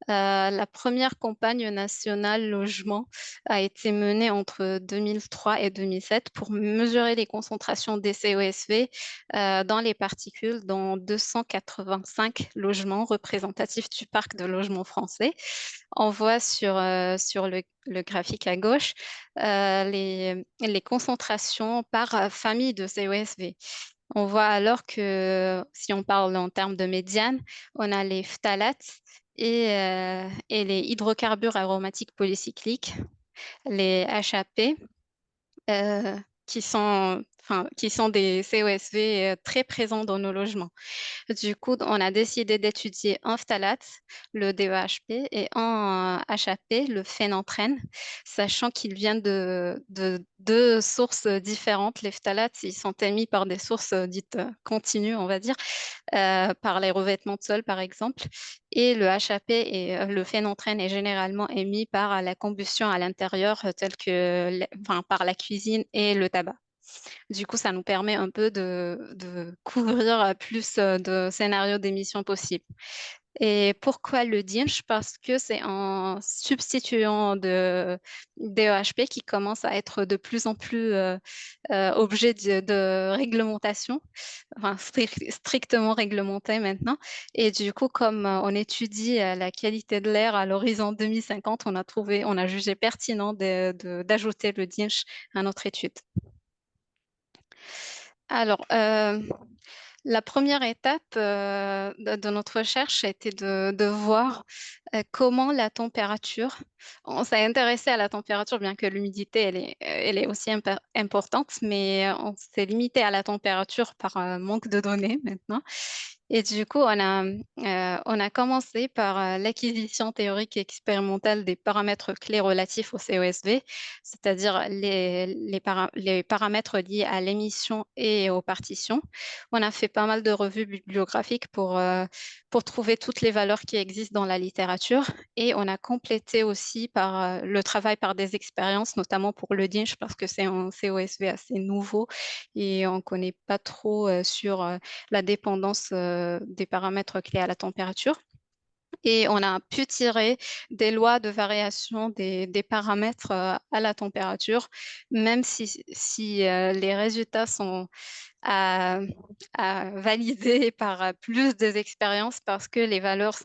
La première campagne nationale logement a été menée entre 2003 et 2007 pour mesurer les concentrations des COSV dans les particules dans 285 logements représentatifs du parc de logements français. On voit sur le graphique à gauche les concentrations par famille de COSV. On voit alors que si on parle en termes de médiane, on a les phtalates et les hydrocarbures aromatiques polycycliques, les HAP, qui sont des COSV très présents dans nos logements. Du coup, on a décidé d'étudier un phtalate, le DEHP, et un HAP, le phénanthène, sachant qu'ils viennent de deux sources différentes. Les phtalates, ils sont émis par des sources dites continues, on va dire, par les revêtements de sol, par exemple. Et le HAP et le phénanthène est généralement émis par la combustion à l'intérieur, par la cuisine et le tabac. Du coup, ça nous permet un peu de couvrir plus de scénarios d'émissions possibles. Et pourquoi le DINCH? Parce que c'est un substituant de DEHP qui commence à être de plus en plus objet de réglementation, enfin strictement réglementé maintenant. Et du coup, comme on étudie la qualité de l'air à l'horizon 2050, on a jugé pertinent d'ajouter le DINCH à notre étude. Alors, la première étape de notre recherche a été de voir comment la température, on s'est intéressé à la température, bien que l'humidité, elle est aussi importante, mais on s'est limité à la température par manque de données maintenant. Et du coup, on a commencé par l'acquisition théorique et expérimentale des paramètres clés relatifs au COSV, c'est-à-dire les paramètres liés à l'émission et aux partitions. On a fait pas mal de revues bibliographiques pour trouver toutes les valeurs qui existent dans la littérature et on a complété aussi par le travail par des expériences, notamment pour le DINCH parce que c'est un COSV assez nouveau et on ne connaît pas trop sur la dépendance des paramètres clés à la température. Et on a pu tirer des lois de variation des paramètres à la température, même si les résultats sont à valider par plus des expériences parce que les valeurs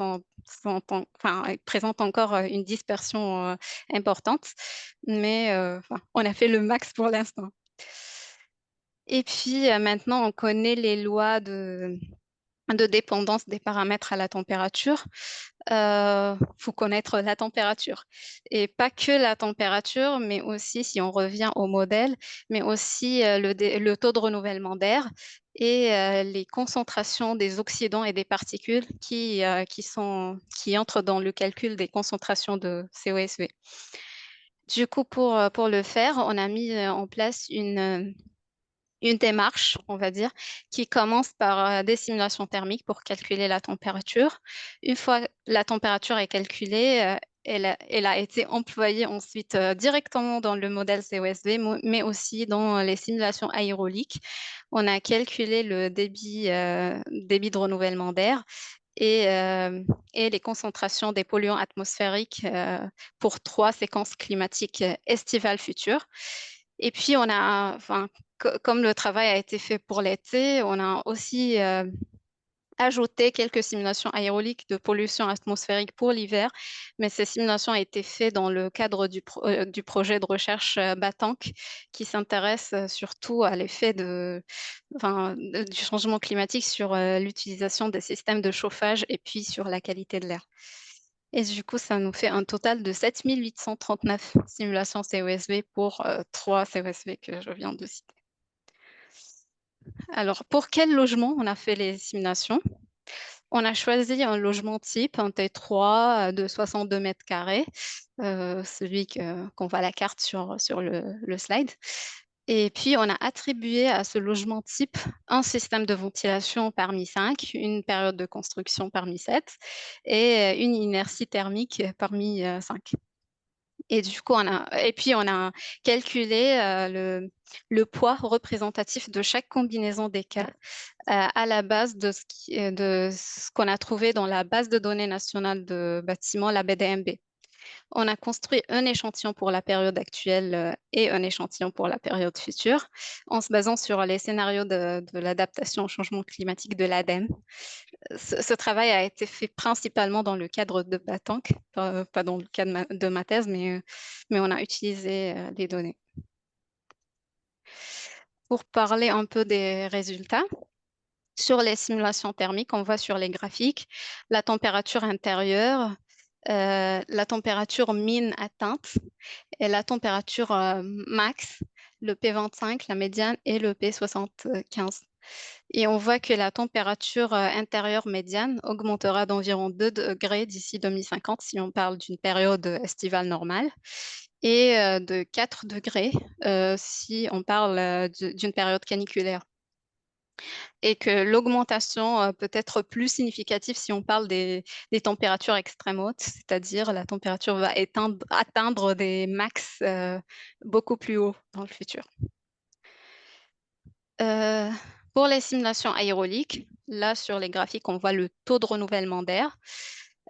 présentent encore une dispersion importante. Mais on a fait le max pour l'instant. Et puis maintenant, on connaît les lois de dépendance des paramètres à la température. Faut connaître la température. Et pas que la température, mais aussi, si on revient au modèle, mais aussi le taux de renouvellement d'air et les concentrations des oxydants et des particules qui entrent dans le calcul des concentrations de COSV. Du coup, pour le faire, on a mis en place une démarche, on va dire, qui commence par des simulations thermiques pour calculer la température. Une fois la température est calculée, elle a été employée ensuite directement dans le modèle COSV, mais aussi dans les simulations aéroliques. On a calculé le débit de renouvellement d'air et les concentrations des polluants atmosphériques pour 3 séquences climatiques estivales futures. Et puis, comme le travail a été fait pour l'été, on a aussi ajouté quelques simulations aéroliques de pollution atmosphérique pour l'hiver, mais ces simulations ont été faites dans le cadre du projet de recherche BATANK qui s'intéresse surtout à l'effet du changement climatique sur l'utilisation des systèmes de chauffage et puis sur la qualité de l'air. Et du coup, ça nous fait un total de 7839 simulations COSV pour 3 COSV que je viens de citer. Alors, pour quel logement on a fait les simulations? On a choisi un logement type, un T3 de 62 mètres carrés, celui qu'on voit à la carte sur le slide. Et puis, on a attribué à ce logement type un système de ventilation parmi 5, une période de construction parmi 7 et une inertie thermique parmi 5. Et du coup, on a calculé le poids représentatif de chaque combinaison d'écarts à la base de ce qu'on a trouvé dans la base de données nationale de bâtiments, la BDMB. On a construit un échantillon pour la période actuelle et un échantillon pour la période future en se basant sur les scénarios de l'adaptation au changement climatique de l'ADEME. Ce travail a été fait principalement dans le cadre de Batank, pas dans le cadre de ma thèse, mais on a utilisé les données. Pour parler un peu des résultats, sur les simulations thermiques, on voit sur les graphiques la température intérieure, la température mine atteinte et la température max, le P25, la médiane et le P75. Et on voit que la température intérieure médiane augmentera d'environ 2 degrés d'ici 2050 si on parle d'une période estivale normale et de 4 degrés si on parle d'une période caniculaire. Et que l'augmentation peut être plus significative si on parle des températures extrêmes hautes, c'est-à-dire la température va atteindre des max beaucoup plus hauts dans le futur. Pour les simulations aéroliques, là sur les graphiques, on voit le taux de renouvellement d'air.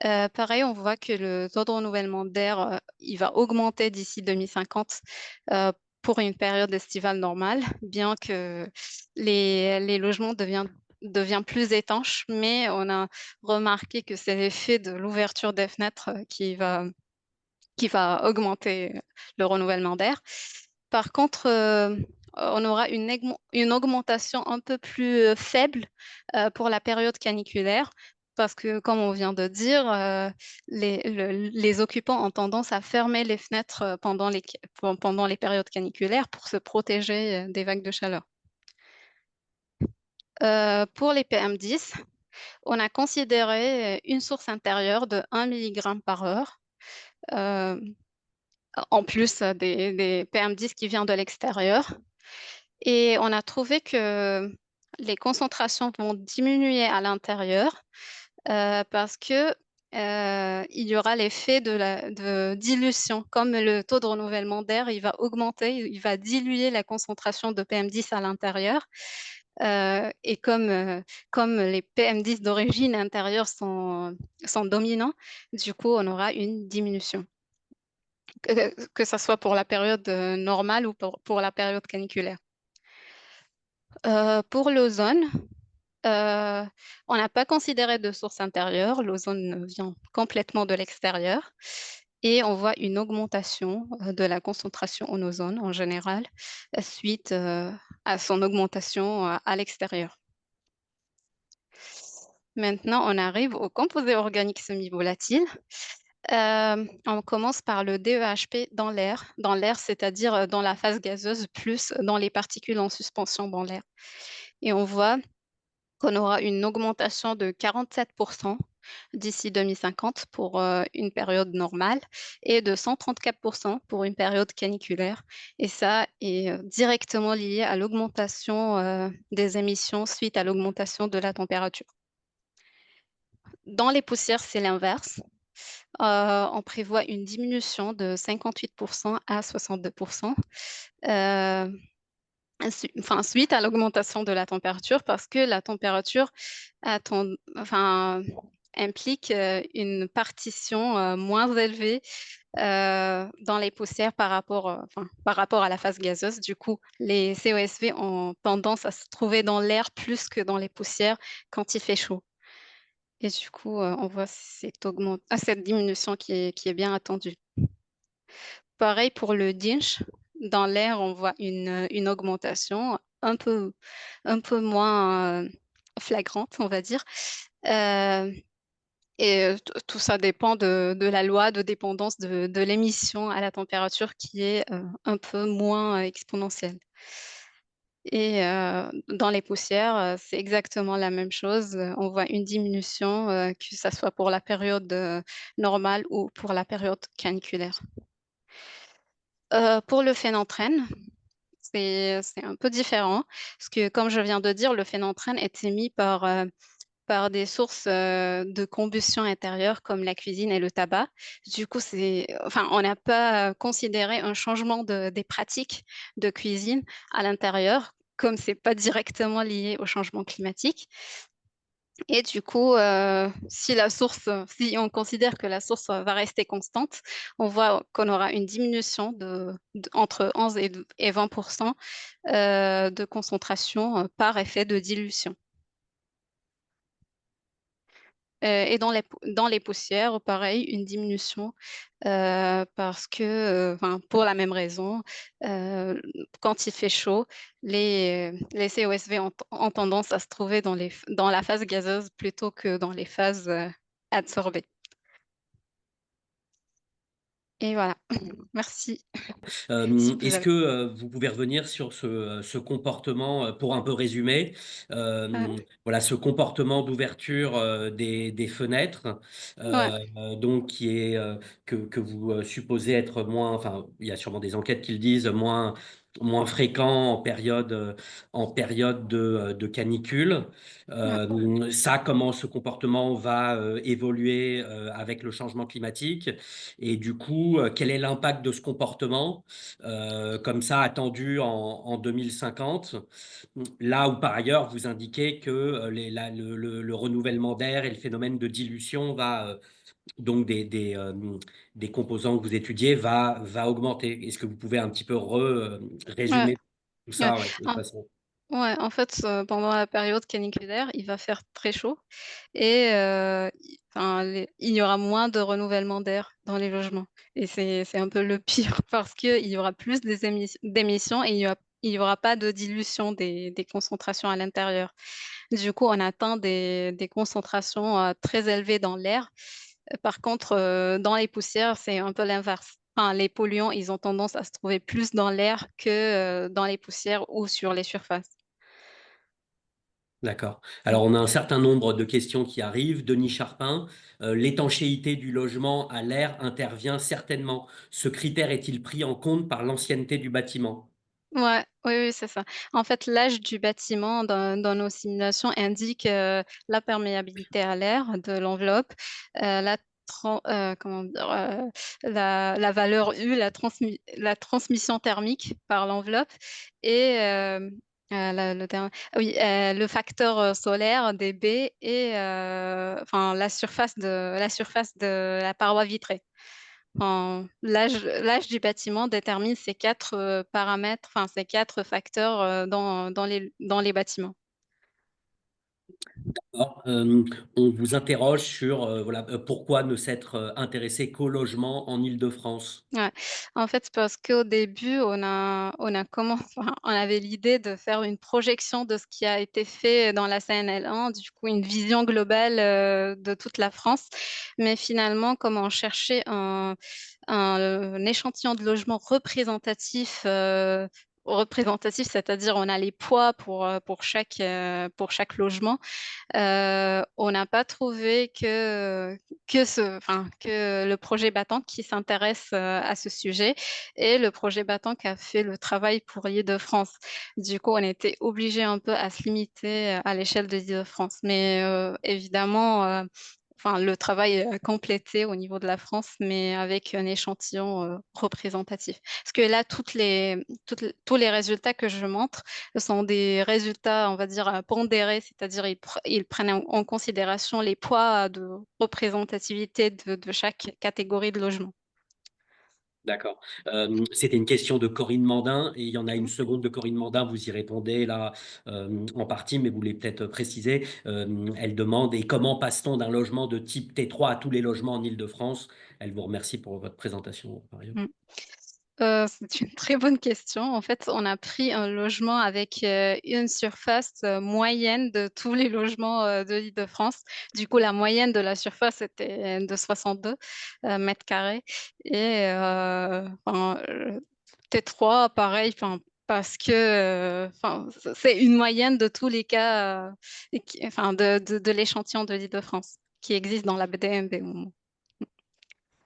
Pareil, on voit que le taux de renouvellement d'air, il va augmenter d'ici 2050 pour une période estivale normale, bien que les logements deviennent plus étanches, mais on a remarqué que c'est l'effet de l'ouverture des fenêtres qui va augmenter le renouvellement d'air. Par contre, on aura une augmentation un peu plus faible pour la période caniculaire, parce que, comme on vient de dire, les occupants ont tendance à fermer les fenêtres pendant les périodes caniculaires pour se protéger des vagues de chaleur. Pour les PM10, on a considéré une source intérieure de 1 mg par heure, en plus des PM10 qui viennent de l'extérieur. Et on a trouvé que les concentrations vont diminuer à l'intérieur parce que il y aura l'effet de dilution. Comme le taux de renouvellement d'air, il va augmenter, il va diluer la concentration de PM10 à l'intérieur. Et comme les PM10 d'origine intérieure sont dominants, du coup, on aura une diminution. Que ce soit pour la période normale ou pour la période caniculaire. Pour l'ozone, on n'a pas considéré de source intérieure. L'ozone vient complètement de l'extérieur. Et on voit une augmentation de la concentration en ozone en général suite à son augmentation à l'extérieur. Maintenant, on arrive aux composés organiques semi-volatiles. On commence par le DEHP dans l'air. Dans l'air, c'est-à-dire dans la phase gazeuse, plus dans les particules en suspension dans l'air. Et on voit qu'on aura une augmentation de 47% d'ici 2050 pour une période normale et de 134% pour une période caniculaire. Et ça est directement lié à l'augmentation des émissions suite à l'augmentation de la température. Dans les poussières, c'est l'inverse. On prévoit une diminution de 58% à 62%. Suite à l'augmentation de la température, parce que la température implique une partition moins élevée dans les poussières par rapport à la phase gazeuse. Du coup, les COSV ont tendance à se trouver dans l'air plus que dans les poussières quand il fait chaud. Et du coup, on voit cette diminution qui est bien attendue. Pareil pour le DINCH. Dans l'air, on voit une augmentation un peu moins flagrante, on va dire. Et tout ça dépend de la loi de dépendance de l'émission à la température qui est un peu moins exponentielle. Et dans les poussières, c'est exactement la même chose. On voit une diminution, que ce soit pour la période normale ou pour la période caniculaire. Pour le phénanthène, c'est un peu différent, parce que comme je viens de dire, le phénanthène est émis par par des sources de combustion intérieure comme la cuisine et le tabac. Du coup, on n'a pas considéré un changement des pratiques de cuisine à l'intérieur, comme c'est pas directement lié au changement climatique. Et du coup, si on considère que la source va rester constante, on voit qu'on aura une diminution entre 11 et 20% de concentration par effet de dilution. Et dans les poussières, pareil, une diminution parce que, pour la même raison, quand il fait chaud, les COSV ont tendance à se trouver dans la phase gazeuse plutôt que dans les phases adsorbées. Et voilà, merci. Si vous Est-ce avez... que vous pouvez revenir sur ce comportement, pour un peu résumer, voilà, ce comportement d'ouverture des fenêtres, Ouais, donc que vous supposez être moins, enfin, il y a sûrement des enquêtes qui le disent, moins fréquent en période de canicule. ouais, Ça, comment ce comportement va évoluer avec le changement climatique? Et du coup, quel est l'impact de ce comportement comme ça attendu en 2050, là où par ailleurs vous indiquez que le renouvellement d'air et le phénomène de dilution donc des composants que vous étudiez va augmenter. Est-ce que vous pouvez un petit peu ouais, résumer tout ouais. ça, ouais, de façon... Ouais, en fait, pendant la période caniculaire, il va faire très chaud et il y aura moins de renouvellement d'air dans les logements. Et c'est un peu le pire parce qu'il y aura plus d'émissions et il y aura pas de dilution des concentrations à l'intérieur. Du coup, on atteint des concentrations très élevées dans l'air. Par contre, dans les poussières, c'est un peu l'inverse. Les polluants, ils ont tendance à se trouver plus dans l'air que dans les poussières ou sur les surfaces. D'accord. Alors, on a un certain nombre de questions qui arrivent. Denis Charpin, l'étanchéité du logement à l'air intervient certainement. Ce critère est-il pris en compte par l'ancienneté du bâtiment? Ouais, oui, oui, c'est ça. En fait, l'âge du bâtiment dans nos simulations indique la perméabilité à l'air de l'enveloppe, comment dire, la valeur U, la transmission thermique par l'enveloppe et le facteur solaire dB et la surface de la paroi vitrée. L'âge du bâtiment détermine ces quatre paramètres, ces quatre facteurs dans les bâtiments. Alors, on vous interroge sur voilà, pourquoi ne s'être intéressé qu'au logement en Île-de-France? Ouais. En fait, c'est parce qu'au début, on avait l'idée de faire une projection de ce qui a été fait dans la CNL1, du coup, une vision globale de toute la France. Mais finalement, comme on cherchait un échantillon de logement représentatif, c'est-à-dire on a les poids pour chaque logement. On n'a pas trouvé que le projet Battant qui s'intéresse à ce sujet et le projet Battant qui a fait le travail pour l'Île-de-France. Du coup, on était obligé un peu à se limiter à l'échelle de l'Île-de-France. Mais évidemment, le travail est complété au niveau de la France, mais avec un échantillon représentatif. Parce que là, tous les résultats que je montre sont des résultats, on va dire, pondérés, c'est-à-dire ils prennent en considération les poids de représentativité de chaque catégorie de logement. D'accord. C'était une question de Corinne Mandin et il y en a une seconde de Corinne Mandin. Vous y répondez là en partie, mais vous voulez peut-être préciser. Elle demande et comment passe-t-on d'un logement de type T3 à tous les logements en Île-de-France? Elle vous remercie pour votre présentation par ailleurs. Mm. C'est une très bonne question. En fait, on a pris un logement avec une surface moyenne de tous les logements de l'Île-de-France. Du coup, la moyenne de la surface était de 62 mètres carrés. Et T3, pareil, parce que c'est une moyenne de tous les cas, de l'échantillon de l'Île-de-France qui existe dans la BDMB au moment.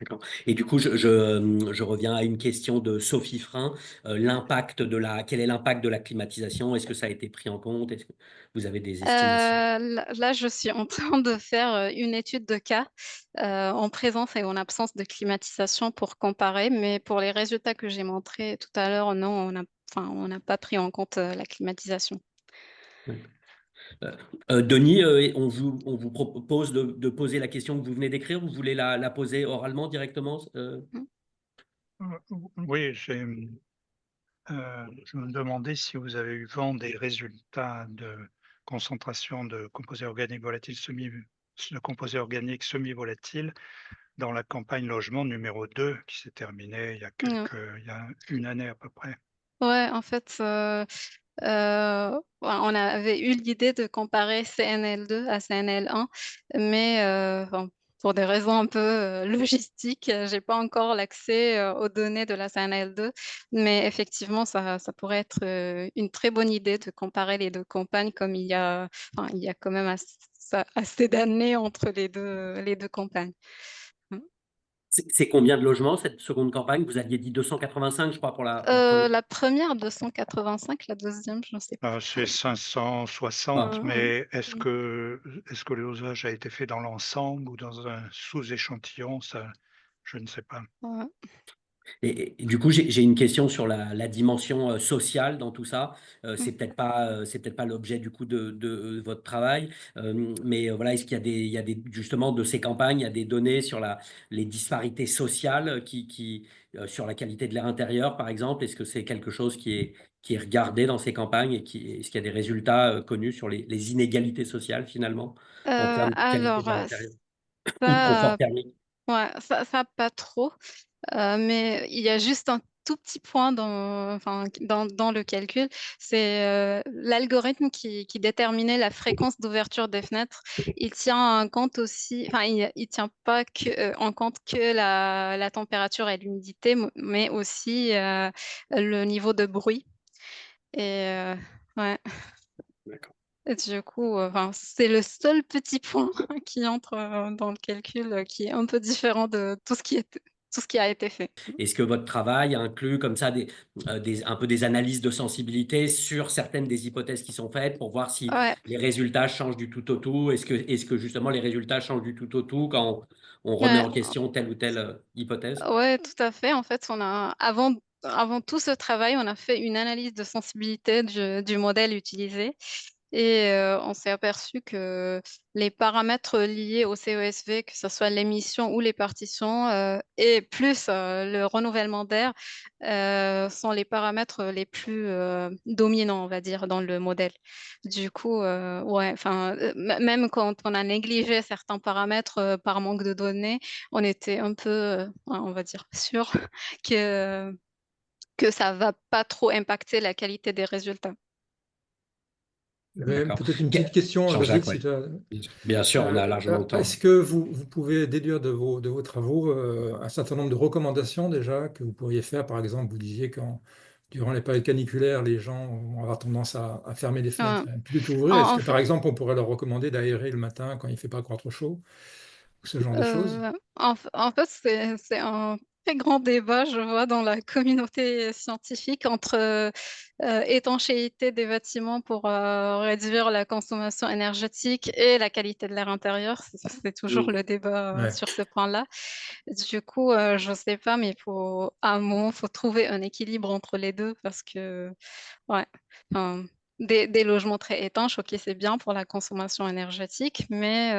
D'accord. Et du coup, je reviens à une question de Sophie Frein. Quel est l'impact de la climatisation? Est-ce que ça a été pris en compte? Est-ce que vous avez des estimations? Là, je suis en train de faire une étude de cas en présence et en absence de climatisation pour comparer, mais pour les résultats que j'ai montrés tout à l'heure, non, on n'a pas pris en compte la climatisation. Denis, on vous propose de poser la question que vous venez d'écrire. Vous voulez la poser oralement directement? Oui, je me demandais si vous avez eu vent des résultats de concentration de composés organiques volatiles semi-volatiles dans la campagne logement numéro 2 qui s'est terminée Mm. il y a une année à peu près. Ouais, en fait, on avait eu l'idée de comparer CNL2 à CNL1, mais enfin, pour des raisons un peu logistiques, j'ai pas encore l'accès aux données de la CNL2, mais effectivement, ça pourrait être une très bonne idée de comparer les deux campagnes, comme il y a quand même assez d'années entre les deux campagnes. Mm. C'est combien de logements cette seconde campagne? Vous aviez dit 285, je crois, pour la première. La première 285, la deuxième, je ne sais pas. C'est 560, Ah, mais Mm. est-ce que le dosage a été fait dans l'ensemble ou dans un sous-échantillon? Ça, je ne sais pas. Ouais. Et du coup, j'ai une question sur la dimension sociale dans tout ça. Mm. C'est peut-être pas l'objet du coup de votre travail, mais voilà, est-ce qu'il y a justement de ces campagnes, il y a des données sur les disparités sociales sur la qualité de l'air intérieur, par exemple? Est-ce que c'est quelque chose qui est regardé dans ces campagnes et est-ce qu'il y a des résultats connus sur les inégalités sociales finalement en termes de qualité de Alors, l'air intérieur ou de confort ça, thermique? ouais, ça pas trop. Mais il y a juste un tout petit point dans le calcul, c'est l'algorithme qui déterminait la fréquence d'ouverture des fenêtres. Il tient en compte aussi, enfin, il tient pas en compte que la température et l'humidité, mais aussi le niveau de bruit. Et ouais. D'accord. Et du coup, enfin, c'est le seul petit point qui entre dans le calcul, qui est un peu différent de tout ce qui a été fait. Est-ce que votre travail inclut comme ça un peu des analyses de sensibilité sur certaines des hypothèses qui sont faites pour voir si Ouais. les résultats changent du tout au tout? Est-ce que justement les résultats changent du tout au tout quand on remet Ouais, en question telle ou telle hypothèse? ouais, tout à fait. En fait, avant tout ce travail, on a fait une analyse de sensibilité du modèle utilisé et on s'est aperçu que les paramètres liés au CESV, que ce soit l'émission ou les partitions, et plus le renouvellement d'air, sont les paramètres les plus dominants, on va dire, dans le modèle. Du coup, ouais, enfin, même quand on a négligé certains paramètres par manque de données, on était un peu, on va dire, sûr que, que ça va pas trop impacter la qualité des résultats. J'avais D'accord. peut-être une petite question, David, Jean-Jacques, si oui. tu as... Bien sûr, on a largement le temps. Est-ce que vous pouvez déduire de vos travaux un certain nombre de recommandations déjà que vous pourriez faire? Par exemple, vous disiez que durant les périodes caniculaires, les gens vont avoir tendance à fermer les Euh, fenêtres et plutôt ouvrir. Est-ce en que fait, par exemple, on pourrait leur recommander d'aérer le matin quand il ne fait pas encore trop chaud, ou ce genre de choses? En fait, c'est un très grand débat, je vois, dans la communauté scientifique entre étanchéité des bâtiments pour réduire la consommation énergétique et la qualité de l'air intérieur. C'est toujours Mm. le débat Ouais. sur ce point-là. Du coup, je ne sais pas, mais à un moment, il faut trouver un équilibre entre les deux parce que, ouais, enfin, des logements très étanches, ok, c'est bien pour la consommation énergétique, mais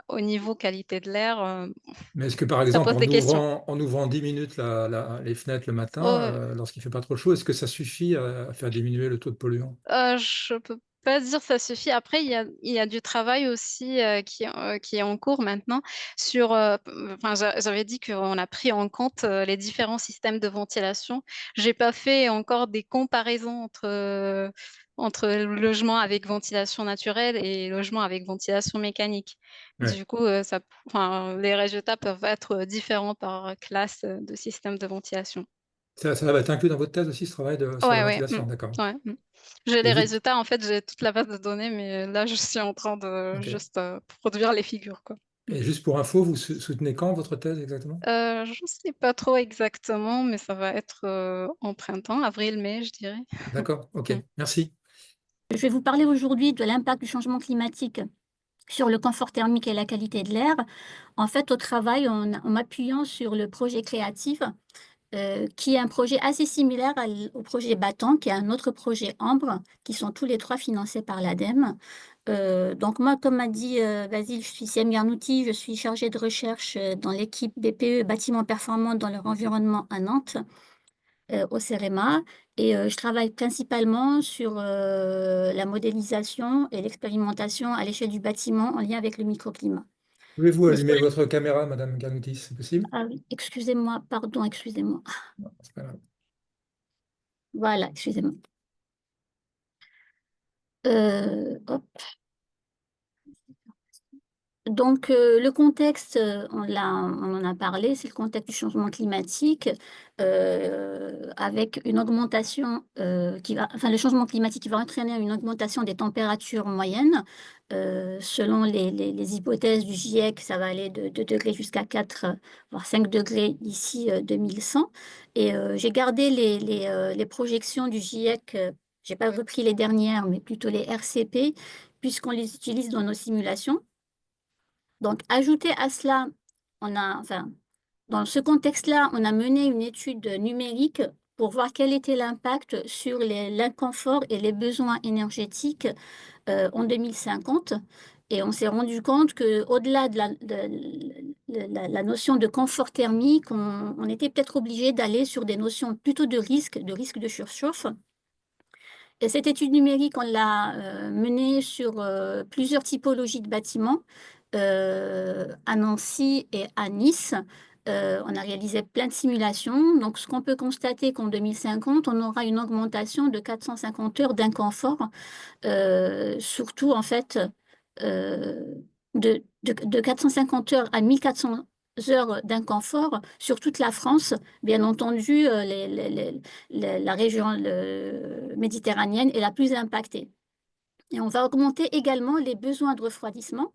au niveau qualité de l'air, Mais est-ce que par ça exemple, pose des questions. en ouvrant 10 minutes les fenêtres le matin, Oh, lorsqu'il ne fait pas trop chaud, est-ce que ça suffit à faire diminuer le taux de polluants? je peux pas dire ça suffit. Après, il y a du travail aussi qui est en cours maintenant sur. Enfin, j'avais dit qu'on a pris en compte les différents systèmes de ventilation. J'ai pas fait encore des comparaisons entre logement avec ventilation naturelle et logement avec ventilation mécanique. Ouais. Du coup, enfin, les résultats peuvent être différents par classe de système de ventilation. Ça va être inclus dans votre thèse aussi, ce travail sur la Ouais, ouais, ventilation, d'accord. ouais, J'ai Et les vous, résultats, en fait, j'ai toute la base de données, mais là, je suis en train de ok. juste produire les figures, quoi. Et juste pour info, vous soutenez quand votre thèse exactement? Je ne sais pas trop exactement, mais ça va être en printemps, avril-mai, je dirais. D'accord, ok, Mm. merci. Je vais vous parler aujourd'hui de l'impact du changement climatique sur le confort thermique et la qualité de l'air. En fait, au travail, en m'appuyant sur le projet Créative, qui est un projet assez similaire au projet Battant, qui est un autre projet Ambre, qui sont tous les trois financés par l'ADEME. Donc moi, comme m'a dit Basile, je suis Siam Garnouti, je suis chargée de recherche dans l'équipe BPE Bâtiments performants dans leur environnement à Nantes, au CEREMA, et je travaille principalement sur la modélisation et l'expérimentation à l'échelle du bâtiment en lien avec le microclimat. Pouvez-vous Mais allumer votre caméra, Madame Garnouti, c'est possible? Ah oui, excusez-moi, pardon, excusez-moi. Non, c'est pas grave. Voilà, excusez-moi. Hop. Donc, le contexte, on en a parlé, c'est le contexte du changement climatique, avec une augmentation enfin, le changement climatique qui va entraîner une augmentation des températures moyennes. Selon les hypothèses du GIEC, ça va aller de 2 degrés jusqu'à 4, voire 5 degrés d'ici 2100. Et j'ai gardé les projections du GIEC, je n'ai pas repris les dernières, mais plutôt les RCP, puisqu'on les utilise dans nos simulations. Donc, ajouté à cela, enfin, dans ce contexte-là, on a mené une étude numérique pour voir quel était l'impact sur l'inconfort et les besoins énergétiques en 2050. Et on s'est rendu compte qu'au-delà de la notion de confort thermique, on était peut-être obligé d'aller sur des notions plutôt de risque de surchauffe. Et cette étude numérique, on l'a menée sur plusieurs typologies de bâtiments, à Nancy et à Nice. On a réalisé plein de simulations. Donc, ce qu'on peut constater qu'en 2050, on aura une augmentation de 450 heures d'inconfort, surtout en fait de 450 heures à 1400 heures d'inconfort sur toute la France. Bien entendu, la région méditerranéenne est la plus impactée. Et on va augmenter également les besoins de refroidissement.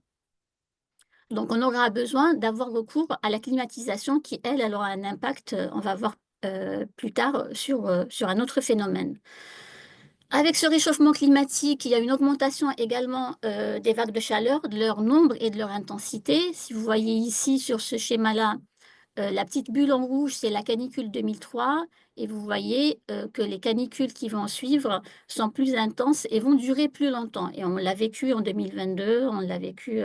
Donc, on aura besoin d'avoir recours à la climatisation qui, elle aura un impact, on va voir plus tard, sur un autre phénomène. Avec ce réchauffement climatique, il y a une augmentation également des vagues de chaleur, de leur nombre et de leur intensité. Si vous voyez ici sur ce schéma-là, la petite bulle en rouge, c'est la canicule 2003. Et vous voyez que les canicules qui vont suivre sont plus intenses et vont durer plus longtemps. Et on l'a vécu en 2022, on l'a vécu...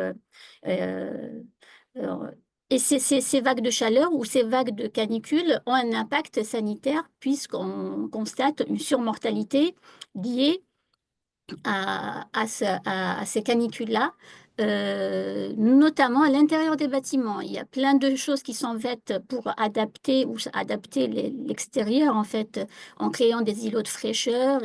et ces vagues de chaleur ou ces vagues de canicule ont un impact sanitaire puisqu'on constate une surmortalité liée à ces canicules-là, notamment à l'intérieur des bâtiments. Il y a plein de choses qui sont faites pour adapter l'extérieur, en fait, en créant des îlots de fraîcheur.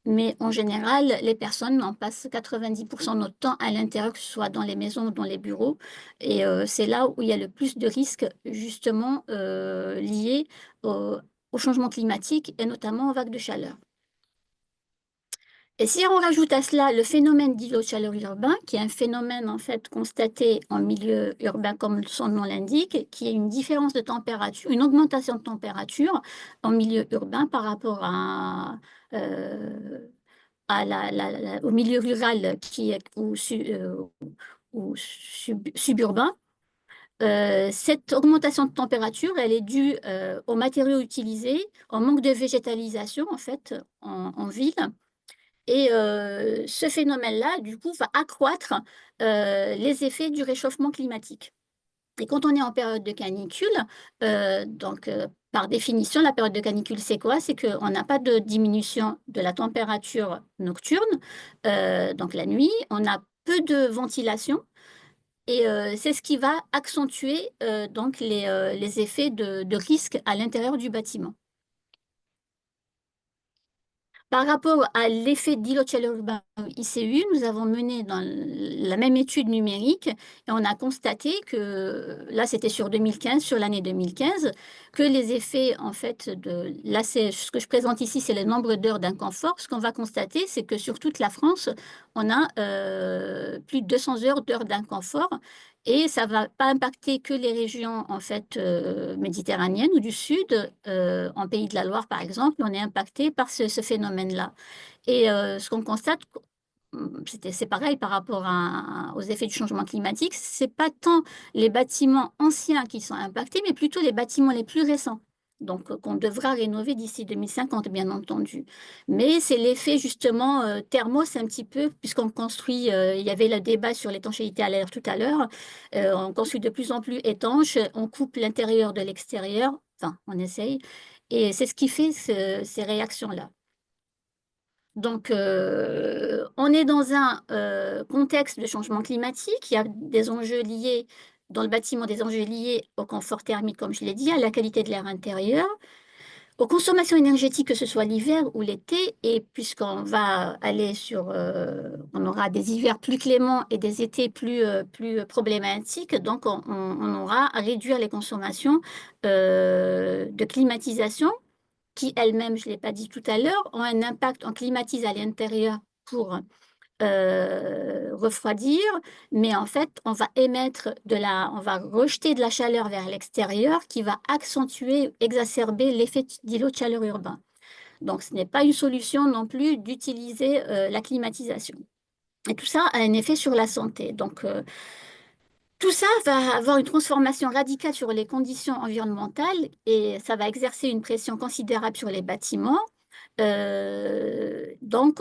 Mais en général, les personnes en passent 90% de notre temps à l'intérieur, que ce soit dans les maisons ou dans les bureaux. Et c'est là où il y a le plus de risques, justement, liés au changement climatique et notamment aux vagues de chaleur. Et si on rajoute à cela le phénomène d'îlot de chaleur urbain, qui est un phénomène en fait constaté en milieu urbain comme son nom l'indique, qui est une différence de température, une augmentation de température en milieu urbain par rapport au milieu rural ou suburbain. Cette augmentation de température, elle est due aux matériaux utilisés, au manque de végétalisation en fait en ville. Et ce phénomène-là, du coup, va accroître les effets du réchauffement climatique. Et quand on est en période de canicule, par définition, la période de canicule, c'est quoi? C'est qu'on n'a pas de diminution de la température nocturne, donc la nuit, on a peu de ventilation, et c'est ce qui va accentuer donc les effets de risque à l'intérieur du bâtiment. Par rapport à l'effet d'îlot de chaleur urbain ICU, nous avons mené dans la même étude numérique et on a constaté que, là c'était sur 2015, sur l'année 2015, que les effets en fait là ce que je présente ici, c'est le nombre d'heures d'inconfort. Ce qu'on va constater, c'est que sur toute la France, on a plus de 200 heures d'inconfort. Et ça ne va pas impacter que les régions en fait, méditerranéennes ou du sud. En Pays de la Loire, par exemple, on est impacté par ce phénomène-là. Et ce qu'on constate, c'est pareil par rapport aux effets du changement climatique, ce n'est pas tant les bâtiments anciens qui sont impactés, mais plutôt les bâtiments les plus récents. Donc, qu'on devra rénover d'ici 2050, bien entendu. Mais c'est l'effet, justement, thermos un petit peu, puisqu'on construit, il y avait le débat sur l'étanchéité à l'air tout à l'heure, on construit de plus en plus étanche, on coupe l'intérieur de l'extérieur, enfin, on essaye, et c'est ce qui fait ces réactions-là. Donc, on est dans un contexte de changement climatique. Il y a des enjeux liés dans le bâtiment, des enjeux liés au confort thermique, comme je l'ai dit, à la qualité de l'air intérieur, aux consommations énergétiques, que ce soit l'hiver ou l'été. Et puisqu'on va aller sur, on aura des hivers plus cléments et des étés plus problématiques, donc on aura à réduire les consommations de climatisation qui elles-mêmes, je ne l'ai pas dit tout à l'heure, ont un impact, on climatise à l'intérieur pour refroidir, mais en fait, on va on va rejeter de la chaleur vers l'extérieur qui va accentuer, exacerber l'effet d'îlot de chaleur urbain. Donc, ce n'est pas une solution non plus d'utiliser la climatisation. Et tout ça a un effet sur la santé. Donc, tout ça va avoir une transformation radicale sur les conditions environnementales et ça va exercer une pression considérable sur les bâtiments. Donc,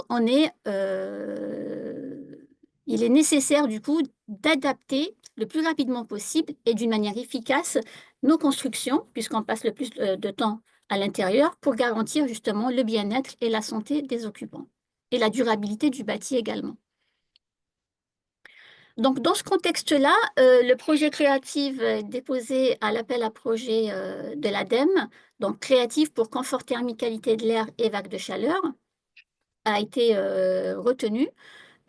il est nécessaire du coup d'adapter le plus rapidement possible et d'une manière efficace nos constructions, puisqu'on passe le plus de temps à l'intérieur, pour garantir justement le bien-être et la santé des occupants et la durabilité du bâti également. Donc, dans ce contexte-là, le projet créatif déposé à l'appel à projet de l'ADEME, donc créatif pour confort thermique, qualité de l'air et vague de chaleur, a été retenu.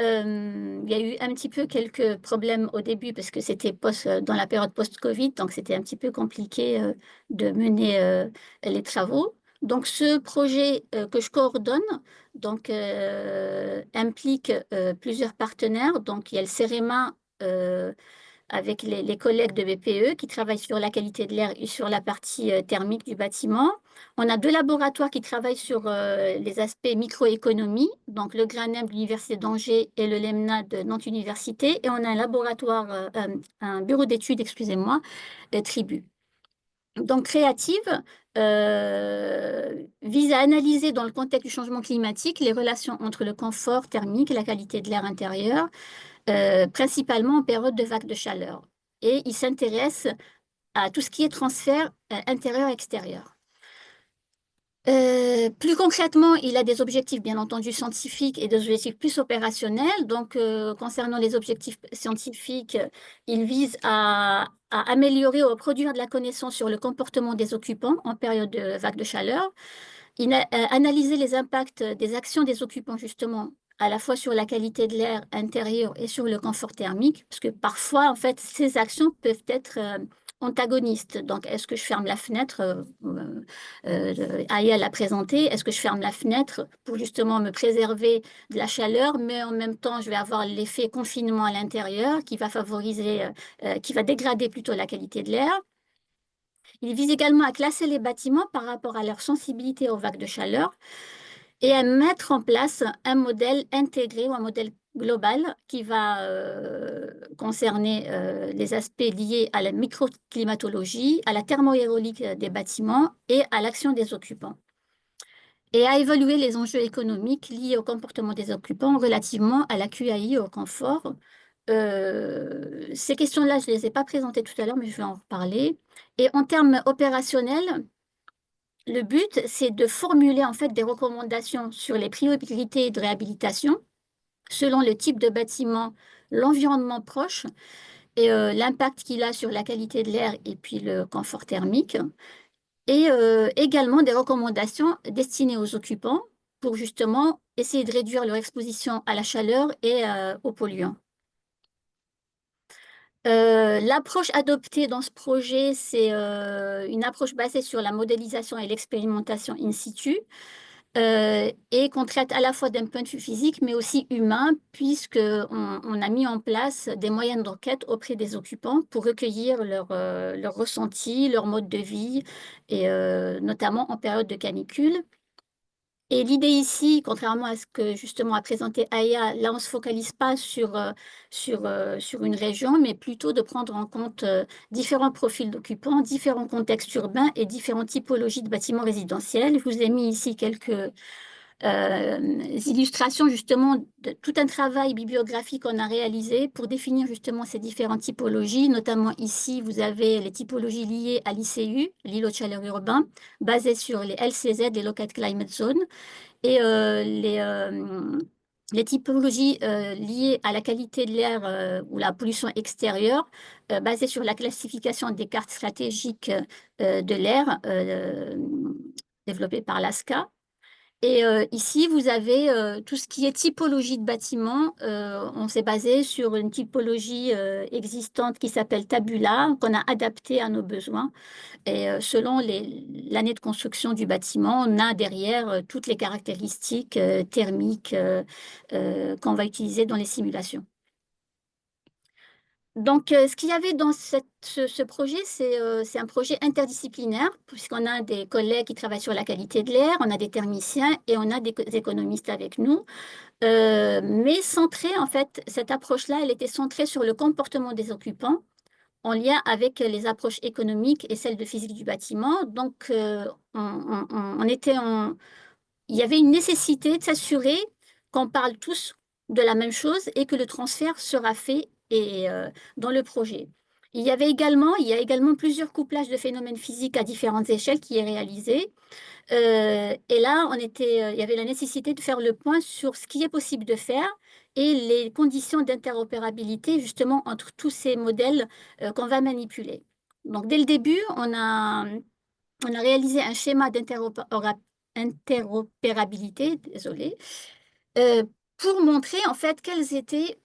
Il y a eu un petit peu quelques problèmes au début parce que c'était dans la période post-Covid, donc c'était un petit peu compliqué de mener les travaux. Donc, ce projet que je coordonne donc, implique plusieurs partenaires. Donc, il y a le CEREMA avec les collègues de BPE qui travaillent sur la qualité de l'air et sur la partie thermique du bâtiment. On a deux laboratoires qui travaillent sur les aspects microéconomie, donc le GRANEM de l'Université d'Angers et le LEMNA de Nantes Université. Et on a un laboratoire, un bureau d'études, excusez-moi, Tribu. Donc, Créative vise à analyser dans le contexte du changement climatique les relations entre le confort thermique et la qualité de l'air intérieur, principalement en période de vague de chaleur. Et il s'intéresse à tout ce qui est transfert intérieur-extérieur. Plus concrètement, il a des objectifs, bien entendu, scientifiques et des objectifs plus opérationnels. Donc, concernant les objectifs scientifiques, il vise à améliorer ou à produire de la connaissance sur le comportement des occupants en période de vague de chaleur. Il a analysé les impacts des actions des occupants, justement, à la fois sur la qualité de l'air intérieur et sur le confort thermique, parce que parfois, en fait, ces actions peuvent être antagonistes. Donc, est-ce que je ferme la fenêtre Aya l'a présenté. Est-ce que je ferme la fenêtre pour justement me préserver de la chaleur, mais en même temps, je vais avoir l'effet confinement à l'intérieur qui va qui va dégrader plutôt la qualité de l'air. Il vise également à classer les bâtiments par rapport à leur sensibilité aux vagues de chaleur et à mettre en place un modèle intégré ou un modèle global qui va concerner les aspects liés à la microclimatologie, à la thermohydraulique des bâtiments et à l'action des occupants. Et à évaluer les enjeux économiques liés au comportement des occupants relativement à la QAI, au confort. Ces questions-là, je ne les ai pas présentées tout à l'heure, mais je vais en reparler. Et en termes opérationnels, le but, c'est de formuler en fait des recommandations sur les priorités de réhabilitation selon le type de bâtiment, l'environnement proche et l'impact qu'il a sur la qualité de l'air et puis le confort thermique. Et également des recommandations destinées aux occupants pour justement essayer de réduire leur exposition à la chaleur et aux polluants. L'approche adoptée dans ce projet, c'est une approche basée sur la modélisation et l'expérimentation in situ. et qu'on traite à la fois d'un point de vue physique, mais aussi humain, puisqu'on a mis en place des moyens d'enquête auprès des occupants pour recueillir leurs ressentis, leur mode de vie, et notamment en période de canicule. Et l'idée ici, contrairement à ce que justement a présenté Aya, là on ne se focalise pas sur une région, mais plutôt de prendre en compte différents profils d'occupants, différents contextes urbains et différentes typologies de bâtiments résidentiels. Je vous ai mis ici quelques illustrations justement de tout un travail bibliographique qu'on a réalisé pour définir justement ces différentes typologies. Notamment ici, vous avez les typologies liées à l'ICU, l'îlot de chaleur urbain, basées sur les LCZ, les Local Climate Zone, et les typologies liées à la qualité de l'air ou la pollution extérieure, basées sur la classification des cartes stratégiques de l'air développées par l'ASCA. Et ici, vous avez tout ce qui est typologie de bâtiment. On s'est basé sur une typologie existante qui s'appelle Tabula, qu'on a adaptée à nos besoins. Et selon l'année de construction du bâtiment, on a derrière toutes les caractéristiques thermiques qu'on va utiliser dans les simulations. Donc, ce qu'il y avait dans ce projet, c'est un projet interdisciplinaire, puisqu'on a des collègues qui travaillent sur la qualité de l'air, on a des thermiciens et on a des économistes avec nous. Mais centré, en fait, cette approche-là, elle était centrée sur le comportement des occupants en lien avec les approches économiques et celles de physique du bâtiment. Donc, il y avait une nécessité de s'assurer qu'on parle tous de la même chose et que le transfert sera fait dans le projet. Il y a également plusieurs couplages de phénomènes physiques à différentes échelles qui est réalisé. Et là, il y avait la nécessité de faire le point sur ce qui est possible de faire et les conditions d'interopérabilité justement entre tous ces modèles qu'on va manipuler. Donc, dès le début, on a réalisé un schéma d'interopérabilité, désolé, pour montrer en fait quels étaient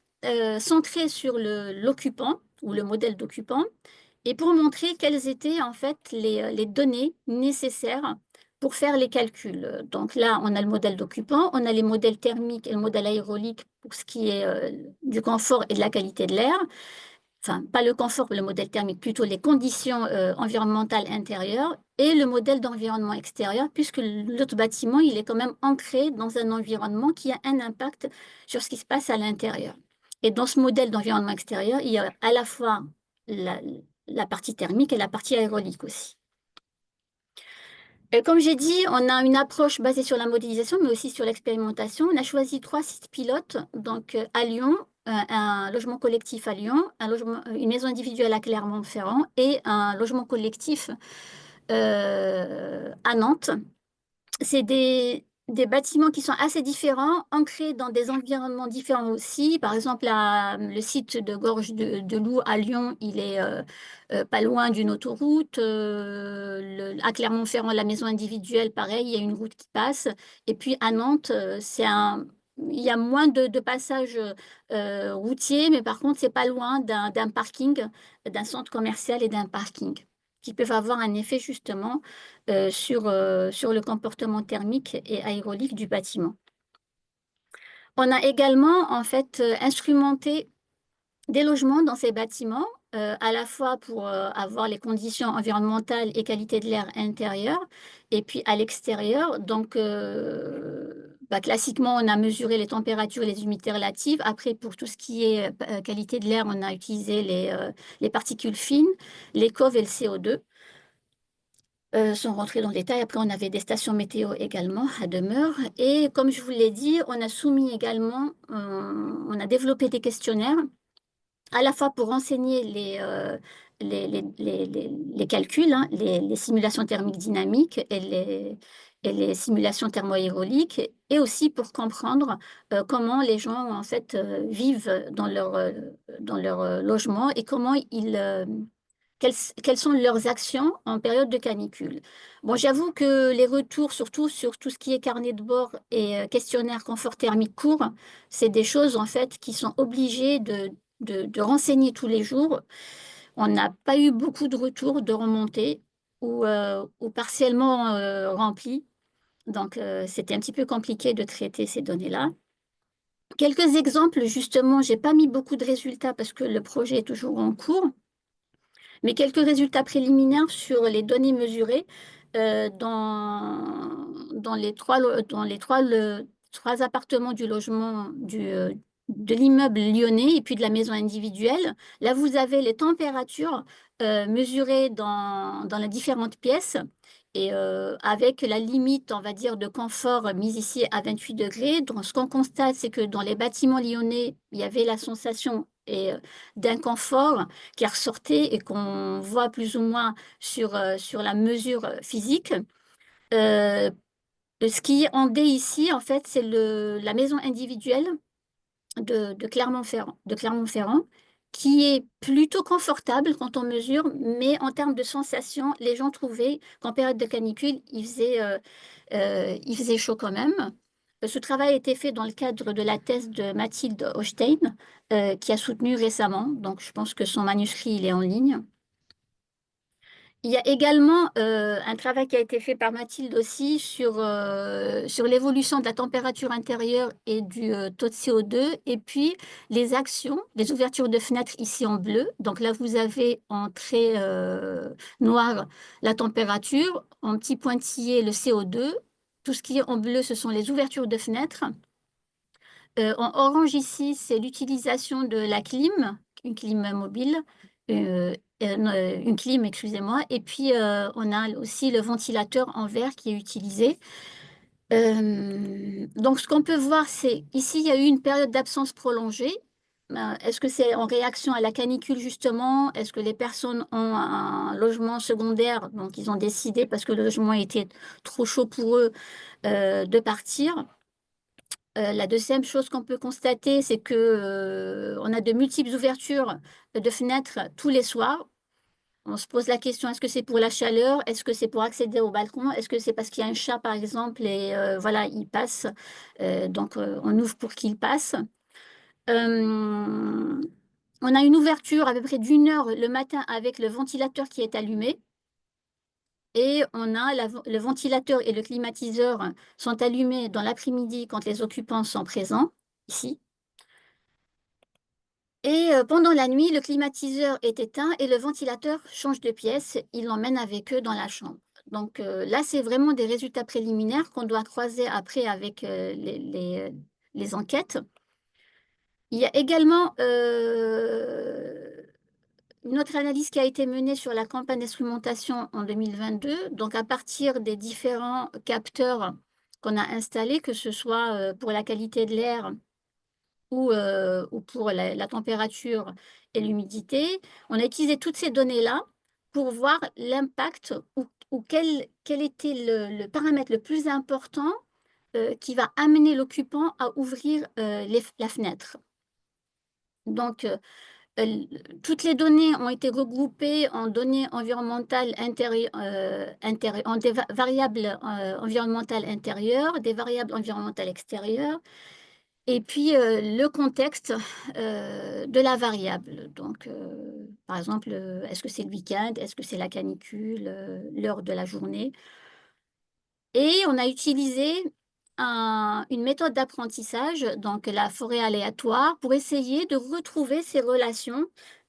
centrés sur l'occupant ou le modèle d'occupant et pour montrer quelles étaient en fait les données nécessaires pour faire les calculs. Donc là, on a le modèle d'occupant, on a les modèles thermiques et le modèle aérolique pour ce qui est du confort et de la qualité de l'air. Enfin, pas le confort, le modèle thermique, plutôt les conditions environnementales intérieures et le modèle d'environnement extérieur, puisque l'autre bâtiment, il est quand même ancré dans un environnement qui a un impact sur ce qui se passe à l'intérieur. Et dans ce modèle d'environnement extérieur, il y a à la fois la partie thermique et la partie aérolique aussi. Comme j'ai dit, on a une approche basée sur la modélisation, mais aussi sur l'expérimentation. On a choisi 3 sites pilotes, donc à Lyon, un logement collectif à Lyon, une maison individuelle à Clermont-Ferrand et un logement collectif à Nantes. C'est des bâtiments qui sont assez différents, ancrés dans des environnements différents aussi. Par exemple, le site de Gorge de Loup à Lyon, il est pas loin d'une autoroute. À Clermont-Ferrand, la maison individuelle, pareil, il y a une route qui passe. Et puis à Nantes, il y a moins de passages routiers, mais par contre, c'est pas loin d'un parking, d'un centre commercial et d'un parking, qui peuvent avoir un effet justement sur le comportement thermique et aérolique du bâtiment. On a également en fait instrumenté des logements dans ces bâtiments, à la fois pour avoir les conditions environnementales et qualité de l'air intérieur, et puis à l'extérieur. Donc, classiquement, on a mesuré les températures et les humidités relatives. Après, pour tout ce qui est qualité de l'air, on a utilisé les particules fines, les COV et le CO2. Sans rentrer dans le détail, après on avait des stations météo également à demeure. Et comme je vous l'ai dit, on a soumis également, on a développé des questionnaires à la fois pour renseigner les calculs, hein, les simulations thermiques dynamiques et les simulations thermoaéroliques, et aussi pour comprendre comment les gens en fait vivent dans leur logement et comment quelles sont leurs actions en période de canicule. Bon, j'avoue que les retours, surtout sur tout ce qui est carnet de bord et questionnaire confort thermique court, c'est des choses en fait qui sont obligées de renseigner tous les jours. On n'a pas eu beaucoup de retours de remontées ou partiellement remplis. Donc, c'était un petit peu compliqué de traiter ces données-là. Quelques exemples, justement, je n'ai pas mis beaucoup de résultats parce que le projet est toujours en cours, mais quelques résultats préliminaires sur les données mesurées dans les trois appartements du logement de l'immeuble lyonnais et puis de la maison individuelle. Là, vous avez les températures mesurées dans les différentes pièces. Et avec la limite, on va dire, de confort mise ici à 28 degrés. Donc, ce qu'on constate, c'est que dans les bâtiments lyonnais, il y avait la sensation d'inconfort qui ressortait et qu'on voit plus ou moins sur la mesure physique. Ce qui est en D ici, en fait, c'est la maison individuelle de Clermont-Ferrand, qui est plutôt confortable quand on mesure, mais en termes de sensation, les gens trouvaient qu'en période de canicule, il faisait chaud quand même. Ce travail a été fait dans le cadre de la thèse de Mathilde Hochstein, qui a soutenu récemment. Donc, je pense que son manuscrit, il est en ligne. Il y a également un travail qui a été fait par Mathilde aussi sur l'évolution de la température intérieure et du taux de CO2, et puis les actions, les ouvertures de fenêtres ici en bleu. Donc là, vous avez en trait noir la température, en petit pointillé le CO2. Tout ce qui est en bleu, ce sont les ouvertures de fenêtres. En orange ici, c'est l'utilisation de la clim, une clim mobile, une clim, excusez-moi. Et puis, on a aussi le ventilateur en vert qui est utilisé. Donc, ce qu'on peut voir, c'est ici, il y a eu une période d'absence prolongée. Est-ce que c'est en réaction à la canicule, justement? Est-ce que les personnes ont un logement secondaire? Donc, ils ont décidé, parce que le logement était trop chaud pour eux, de partir. La deuxième chose qu'on peut constater, c'est que on a de multiples ouvertures de fenêtres tous les soirs. On se pose la question, est-ce que c'est pour la chaleur? Est-ce que c'est pour accéder au balcon? Est-ce que c'est parce qu'il y a un chat, par exemple, et voilà, il passe. Donc, on ouvre pour qu'il passe. On a une ouverture à peu près d'1 heure le matin avec le ventilateur qui est allumé. Et on a le ventilateur et le climatiseur sont allumés dans l'après-midi quand les occupants sont présents, ici. Et pendant la nuit, le climatiseur est éteint et le ventilateur change de pièce. Il l'emmène avec eux dans la chambre. Donc là, c'est vraiment des résultats préliminaires qu'on doit croiser après avec les enquêtes. Il y a également une autre analyse qui a été menée sur la campagne d'instrumentation en 2022. Donc, à partir des différents capteurs qu'on a installés, que ce soit pour la qualité de l'air ou pour la température et l'humidité, on a utilisé toutes ces données-là pour voir l'impact ou quel était le paramètre le plus important qui va amener l'occupant à ouvrir la fenêtre. Donc, toutes les données ont été regroupées en données environnementales en des variables environnementales intérieures, des variables environnementales extérieures, et puis le contexte de la variable. Donc, par exemple, est-ce que c'est le week-end? Est-ce que c'est la canicule? L'heure de la journée? Et on a utilisé une méthode d'apprentissage, donc la forêt aléatoire, pour essayer de retrouver ces relations.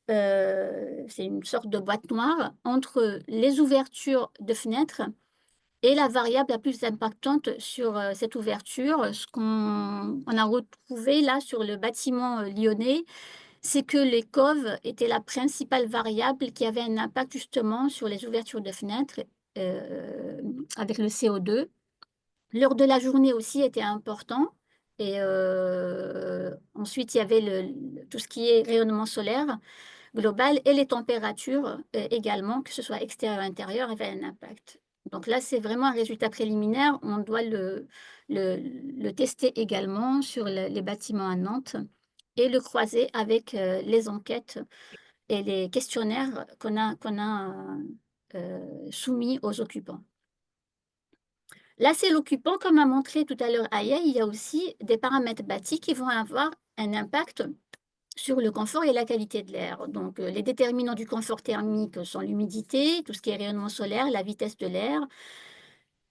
C'est une sorte de boîte noire entre les ouvertures de fenêtres et la variable la plus impactante sur cette ouverture. Ce qu'on a retrouvé là sur le bâtiment lyonnais, c'est que les coves étaient la principale variable qui avait un impact justement sur les ouvertures de fenêtres avec le CO2. L'heure de la journée aussi était important. Et ensuite, il y avait tout ce qui est rayonnement solaire global et les températures également, que ce soit extérieur ou intérieur, avaient un impact. Donc là, c'est vraiment un résultat préliminaire. On doit le tester également sur les bâtiments à Nantes et le croiser avec les enquêtes et les questionnaires qu'on a soumis aux occupants. Là, c'est l'occupant, comme a montré tout à l'heure Aya, il y a aussi des paramètres bâtis qui vont avoir un impact sur le confort et la qualité de l'air. Donc, les déterminants du confort thermique sont l'humidité, tout ce qui est rayonnement solaire, la vitesse de l'air.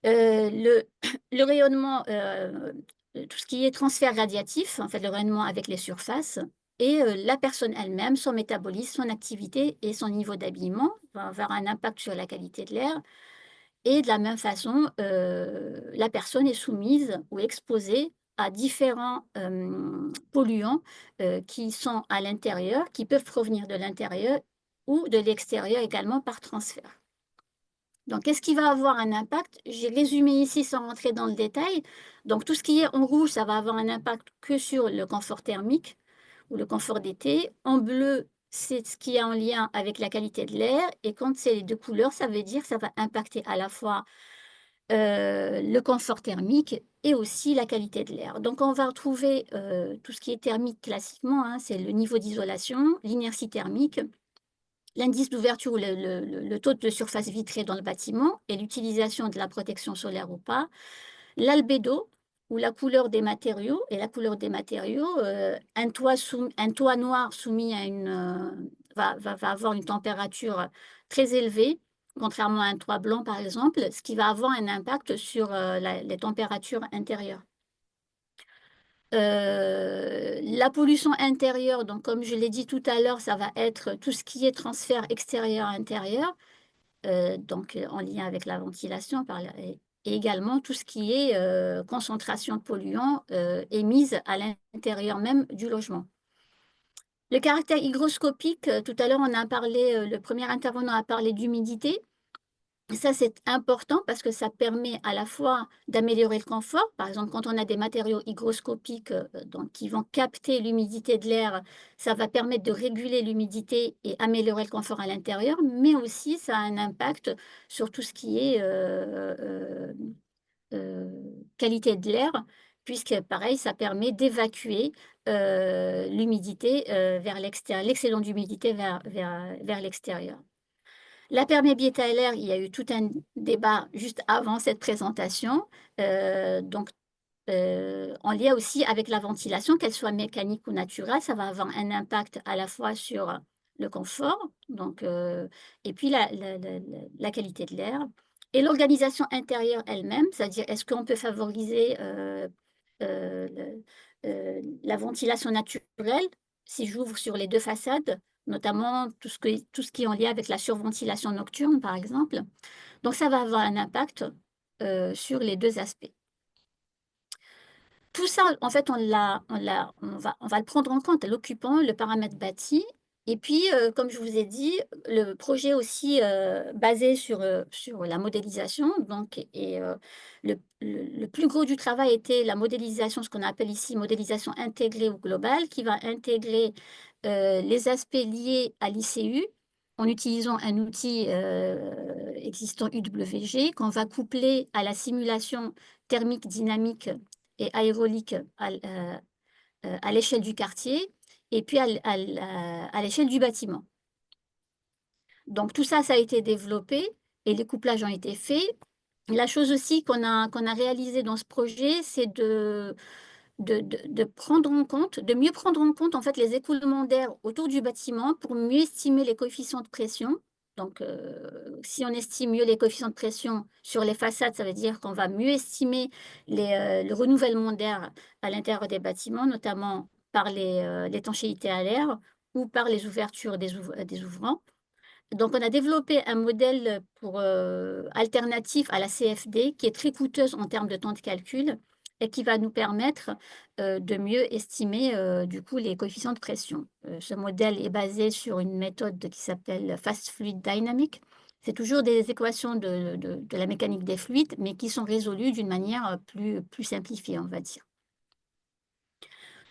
Le rayonnement, tout ce qui est transfert radiatif, en fait, le rayonnement avec les surfaces, et la personne elle-même, son métabolisme, son activité et son niveau d'habillement va avoir un impact sur la qualité de l'air. Et de la même façon, la personne est soumise ou exposée à différents polluants qui sont à l'intérieur, qui peuvent provenir de l'intérieur ou de l'extérieur également par transfert. Donc, qu'est-ce qui va avoir un impact? J'ai résumé ici sans rentrer dans le détail. Donc, tout ce qui est en rouge, ça va avoir un impact que sur le confort thermique ou le confort d'été. En bleu, c'est ce qui est en lien avec la qualité de l'air. Et quand c'est les deux couleurs, ça veut dire que ça va impacter à la fois le confort thermique et aussi la qualité de l'air. Donc, on va retrouver tout ce qui est thermique classiquement, hein, c'est le niveau d'isolation, l'inertie thermique, l'indice d'ouverture ou le taux de surface vitrée dans le bâtiment et l'utilisation de la protection solaire ou pas, l'albédo ou la couleur des matériaux. Et la couleur des matériaux, un toit noir soumis à va avoir une température très élevée, contrairement à un toit blanc par exemple, ce qui va avoir un impact sur les températures intérieures. La pollution intérieure, donc comme je l'ai dit tout à l'heure, ça va être tout ce qui est transfert extérieur-intérieur, donc en lien avec la ventilation, et également tout ce qui est concentration de polluants émise à l'intérieur même du logement. Le caractère hygroscopique, tout à l'heure on a parlé, le premier intervenant a parlé d'humidité. Ça, c'est important parce que ça permet à la fois d'améliorer le confort. Par exemple, quand on a des matériaux hygroscopiques donc, qui vont capter l'humidité de l'air, ça va permettre de réguler l'humidité et améliorer le confort à l'intérieur, mais aussi ça a un impact sur tout ce qui est qualité de l'air, puisque pareil, ça permet d'évacuer l'humidité vers l'extérieur, l'excédent d'humidité vers l'extérieur. La perméabilité à l'air, il y a eu tout un débat juste avant cette présentation. Donc, en lien aussi avec la ventilation, qu'elle soit mécanique ou naturelle, ça va avoir un impact à la fois sur le confort, donc, et puis la qualité de l'air. Et l'organisation intérieure elle-même, c'est-à-dire est-ce qu'on peut favoriser la ventilation naturelle si j'ouvre sur les deux façades, notamment tout ce qui est en lien avec la surventilation nocturne, par exemple. Donc, ça va avoir un impact sur les deux aspects. Tout ça, en fait, on va le prendre en compte, l'occupant, le paramètre bâti. Et puis, comme je vous ai dit, le projet aussi basé sur la modélisation. Donc, le plus gros du travail était la modélisation, ce qu'on appelle ici modélisation intégrée ou globale, qui va intégrer les aspects liés à l'ICU en utilisant un outil existant UWG qu'on va coupler à la simulation thermique dynamique et aérolique à l'échelle du quartier et puis à l'échelle du bâtiment. Donc tout ça, ça a été développé et les couplages ont été faits. La chose aussi qu'on a réalisé dans ce projet, c'est de prendre en compte, de mieux prendre en compte en fait les écoulements d'air autour du bâtiment pour mieux estimer les coefficients de pression. Donc, si on estime mieux les coefficients de pression sur les façades, ça veut dire qu'on va mieux estimer le renouvellement d'air à l'intérieur des bâtiments, notamment par l'étanchéité à l'air ou par les ouvertures des ouvrants. Donc, on a développé un modèle alternatif à la CFD qui est très coûteuse en termes de temps de calcul et qui va nous permettre de mieux estimer du coup les coefficients de pression. Ce modèle est basé sur une méthode qui s'appelle Fast Fluid Dynamics. C'est toujours des équations de la mécanique des fluides, mais qui sont résolues d'une manière plus simplifiée, on va dire.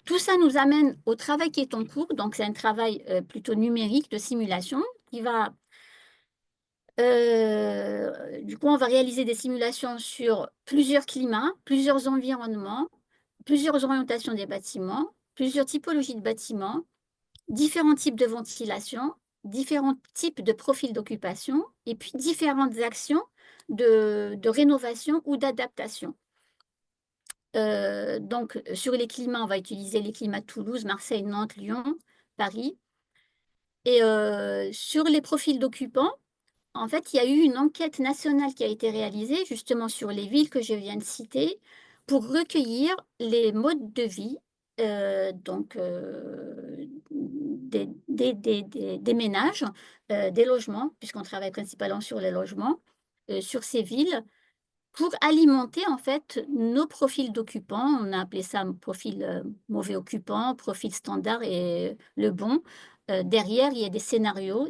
Tout ça nous amène au travail qui est en cours. Donc, c'est un travail plutôt numérique de simulation qui va... du coup, on va réaliser des simulations sur plusieurs climats, plusieurs environnements, plusieurs orientations des bâtiments, plusieurs typologies de bâtiments, différents types de ventilation, différents types de profils d'occupation, et puis différentes actions de rénovation ou d'adaptation. Donc, sur les climats, on va utiliser les climats de Toulouse, Marseille, Nantes, Lyon, Paris. Et sur les profils d'occupants, en fait, il y a eu une enquête nationale qui a été réalisée justement sur les villes que je viens de citer pour recueillir les modes de vie, des ménages, des logements, puisqu'on travaille principalement sur les logements, sur ces villes, pour alimenter en fait nos profils d'occupants. On a appelé ça profil mauvais occupant, profil standard et le bon. Derrière, il y a des scénarios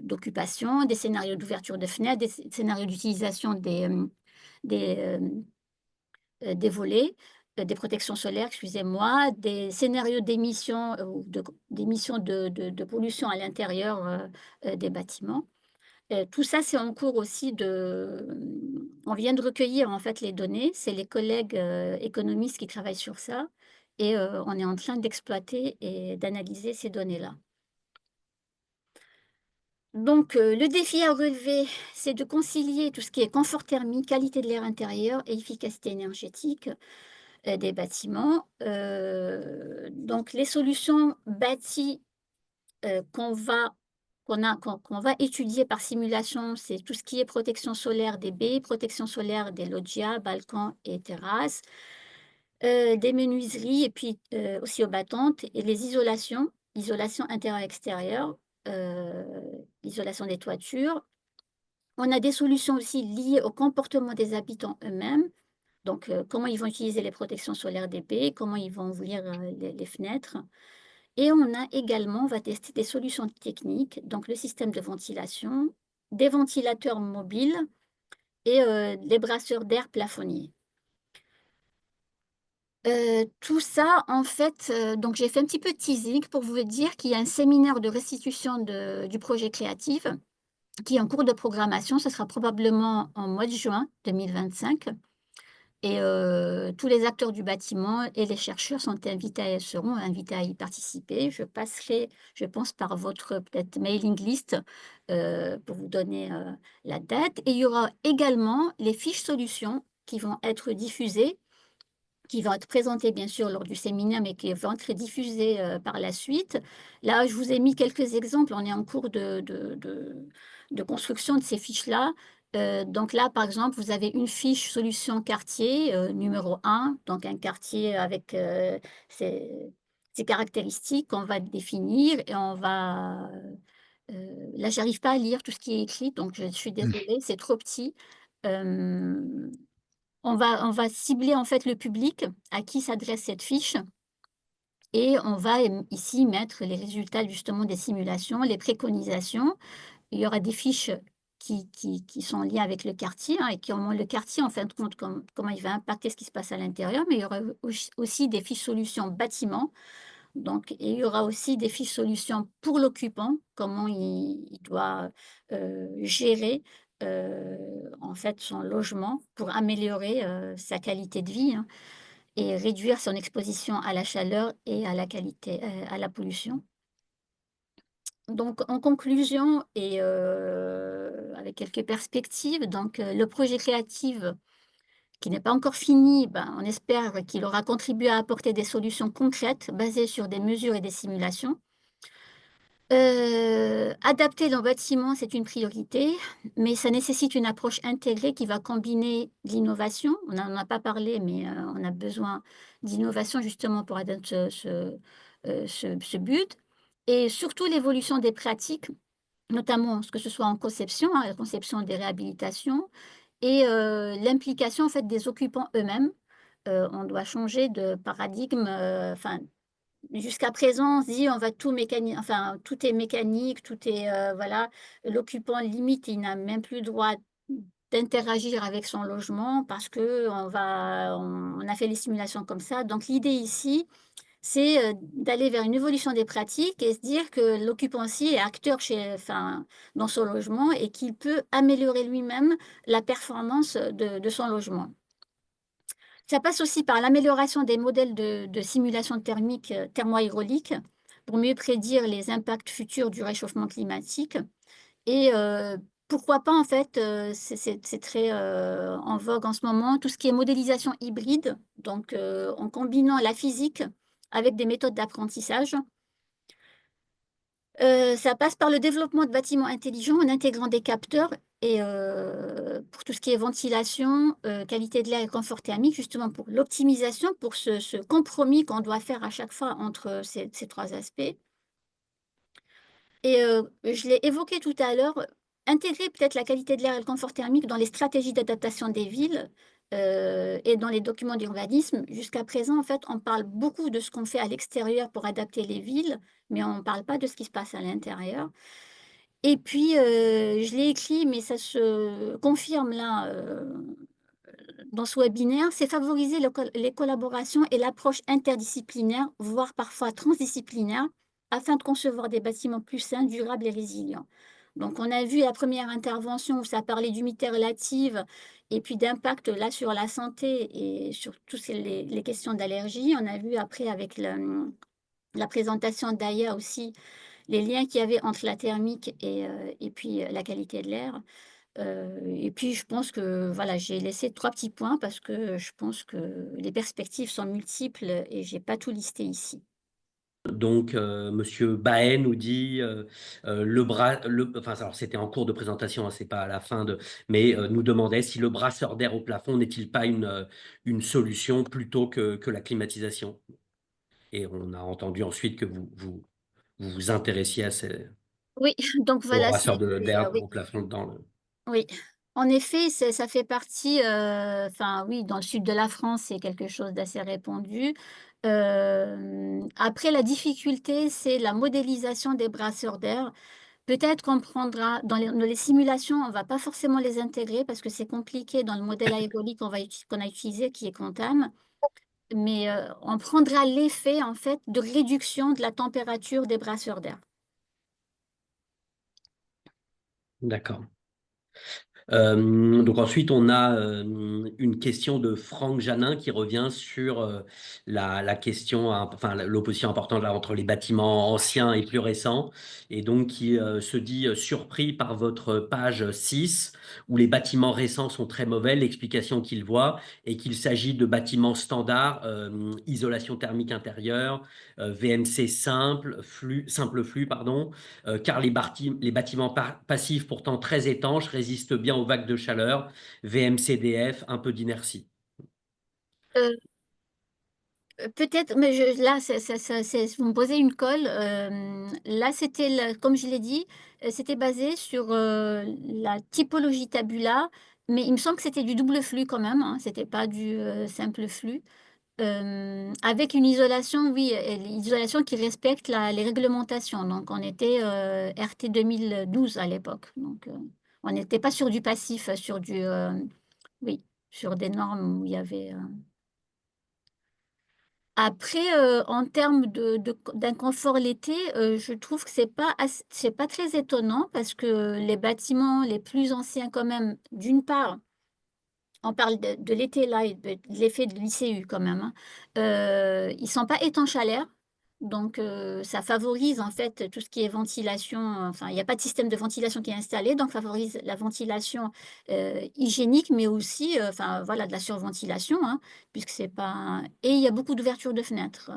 d'occupation, des scénarios d'ouverture de fenêtres, des scénarios d'utilisation des volets, des protections solaires, excusez-moi, des scénarios d'émissions d'émissions de pollution à l'intérieur des bâtiments. Tout ça, c'est en cours aussi on vient de recueillir en fait les données, c'est les collègues économistes qui travaillent sur ça et on est en train d'exploiter et d'analyser ces données-là. Donc le défi à relever, c'est de concilier tout ce qui est confort thermique, qualité de l'air intérieur et efficacité énergétique des bâtiments. Donc les solutions bâties qu'on va étudier par simulation, c'est tout ce qui est protection solaire des baies, protection solaire des loggias, balcons et terrasses, des menuiseries et puis aussi aux battantes et les isolation intérieure-extérieure, l'isolation des toitures. On a des solutions aussi liées au comportement des habitants eux-mêmes. Donc, comment ils vont utiliser les protections solaires des baies, comment ils vont ouvrir les fenêtres. Et on va tester des solutions techniques, donc le système de ventilation, des ventilateurs mobiles et les brasseurs d'air plafonniers. Tout ça, en fait, donc j'ai fait un petit peu de teasing pour vous dire qu'il y a un séminaire de restitution du projet créatif qui est en cours de programmation. Ce sera probablement en mois de juin 2025. Et tous les acteurs du bâtiment et les chercheurs seront invités à y participer. Je passerai, je pense, par votre peut-être mailing list pour vous donner la date. Et il y aura également les fiches solutions qui vont être diffusées, qui vont être présentées bien sûr lors du séminaire, mais qui vont être diffusées par la suite. Là, je vous ai mis quelques exemples. On est en cours de construction de ces fiches-là. Donc là, par exemple, vous avez une fiche solution quartier numéro 1, donc un quartier avec ses caractéristiques qu'on va définir et on va... là, j'arrive pas à lire tout ce qui est écrit, donc je suis désolée, c'est trop petit. On va cibler en fait le public à qui s'adresse cette fiche et on va ici mettre les résultats justement des simulations, les préconisations. Il y aura des fiches qui sont liées avec le quartier et qui ont le quartier en fin de compte, comment il va impacter ce qui se passe à l'intérieur, mais il y aura aussi des fiches solutions bâtiments. Donc, et il y aura aussi des fiches solutions pour l'occupant, comment il doit gérer en fait son logement pour améliorer sa qualité de vie et réduire son exposition à la chaleur et à à la pollution. Donc, en conclusion et avec quelques perspectives, donc le projet créatif qui n'est pas encore fini, on espère qu'il aura contribué à apporter des solutions concrètes basées sur des mesures et des simulations. Adapter nos bâtiments, c'est une priorité, mais ça nécessite une approche intégrée qui va combiner l'innovation. On n'en a pas parlé, mais on a besoin d'innovation justement pour atteindre ce but. Et surtout l'évolution des pratiques, notamment que ce soit en conception, la conception des réhabilitations, et l'implication en fait des occupants eux-mêmes. On doit changer de paradigme, jusqu'à présent, on se dit on va tout tout est mécanique, tout est voilà, l'occupant limite, il n'a même plus le droit d'interagir avec son logement parce que on a fait les simulations comme ça. Donc l'idée ici, c'est d'aller vers une évolution des pratiques et se dire que l'occupant aussi est acteur dans son logement et qu'il peut améliorer lui-même la performance de son logement. Ça passe aussi par l'amélioration des modèles de simulation thermique thermo-hydraulique pour mieux prédire les impacts futurs du réchauffement climatique. Et pourquoi pas, en fait, c'est très en vogue en ce moment, tout ce qui est modélisation hybride, donc en combinant la physique avec des méthodes d'apprentissage. Ça passe par le développement de bâtiments intelligents en intégrant des capteurs et pour tout ce qui est ventilation, qualité de l'air et confort thermique, justement pour l'optimisation, pour ce compromis qu'on doit faire à chaque fois entre ces trois aspects. Et je l'ai évoqué tout à l'heure, intégrer peut-être la qualité de l'air et le confort thermique dans les stratégies d'adaptation des villes et dans les documents d'urbanisme. Jusqu'à présent, en fait, on parle beaucoup de ce qu'on fait à l'extérieur pour adapter les villes, mais on ne parle pas de ce qui se passe à l'intérieur. Et puis, je l'ai écrit, mais ça se confirme là dans ce webinaire, c'est favoriser les collaborations et l'approche interdisciplinaire, voire parfois transdisciplinaire, afin de concevoir des bâtiments plus sains, durables et résilients. Donc, on a vu la première intervention où ça parlait d'humidité relative et puis d'impact là sur la santé et sur toutes les questions d'allergie. On a vu après avec la présentation d'Aya aussi les liens qu'il y avait entre la thermique et puis la qualité de l'air. Et puis je pense que voilà, j'ai laissé 3 petits points parce que je pense que les perspectives sont multiples et j'ai pas tout listé ici. Donc, Monsieur Bae nous dit enfin, alors c'était en cours de présentation, hein, c'est pas à la fin mais nous demandait si le brasseur d'air au plafond n'est-il pas une solution plutôt que la climatisation. Et on a entendu ensuite que vous intéressiez Oui, donc au voilà, brasseur d'air oui. au plafond dans le. Oui, en effet, ça fait partie, enfin oui, dans le sud de la France, c'est quelque chose d'assez répandu. Après la difficulté, c'est la modélisation des brasseurs d'air. Peut-être qu'on prendra dans les simulations, on va pas forcément les intégrer parce que c'est compliqué dans le modèle aérolique qu'on a utilisé, qui est Quantum. Mais, on prendra l'effet, en fait, de réduction de la température des brasseurs d'air. D'accord. Donc ensuite, on a une question de Franck Janin qui revient sur la question, enfin l'opposition importante là, entre les bâtiments anciens et plus récents, et donc qui se dit surpris par votre page 6, où les bâtiments récents sont très mauvais, l'explication qu'il voit, et qu'il s'agit de bâtiments standards, isolation thermique intérieure, VMC simple flux, pardon, car les bâtiments passifs, pourtant très étanches, résistent bien aux vagues de chaleur, VMCDF, un peu d'inertie. Euh, Peut-être, mais là, vous me posez une colle. Là, comme je l'ai dit, c'était basé sur la typologie tabula, mais il me semble que c'était du double flux quand même, hein, c'était pas du simple flux. Avec une isolation, oui, l'isolation qui respecte les réglementations. Donc, on était RT 2012 à l'époque. Donc, on n'était pas sur du passif, oui, sur des normes où il y avait. Après, en termes d'inconfort l'été, je trouve que c'est pas très étonnant parce que les bâtiments les plus anciens quand même, d'une part, on parle de l'été là et de l'effet de l'ICU quand même, hein, ils sont pas étanches à l'air, donc ça favorise en fait tout ce qui est ventilation, enfin il y a pas de système de ventilation qui est installé, donc favorise la ventilation, hygiénique, mais aussi, enfin voilà de la surventilation, hein, puisque c'est pas et il y a beaucoup d'ouvertures de fenêtres.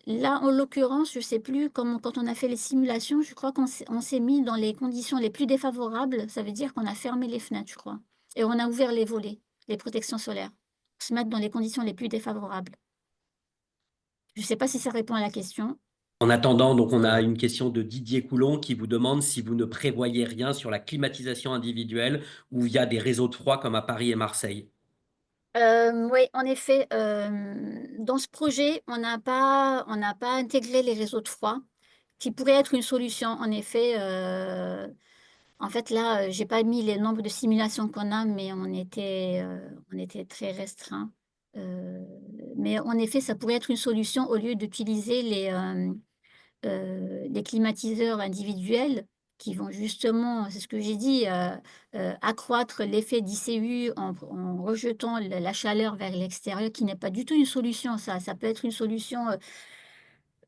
Là, en l'occurrence, je sais plus comment quand on a fait les simulations, je crois on s'est mis dans les conditions les plus défavorables, ça veut dire qu'on a fermé les fenêtres, je crois et on a ouvert les volets, les protections solaires, pour se mettre dans les conditions les plus défavorables. Je ne sais pas si ça répond à la question. En attendant, donc on a une question de Didier Coulon qui vous demande si vous ne prévoyez rien sur la climatisation individuelle ou via des réseaux de froid comme à Paris et Marseille. Oui, en effet, dans ce projet, on n'a pas intégré les réseaux de froid, qui pourraient être une solution. En effet, en fait, là, j'ai pas mis les nombres de simulations qu'on a, mais on était très restreint. Mais en effet, ça pourrait être une solution au lieu d'utiliser les climatiseurs individuels qui vont justement, c'est ce que j'ai dit, accroître l'effet d'ICU en rejetant la chaleur vers l'extérieur, qui n'est pas du tout une solution. Ça peut être une solution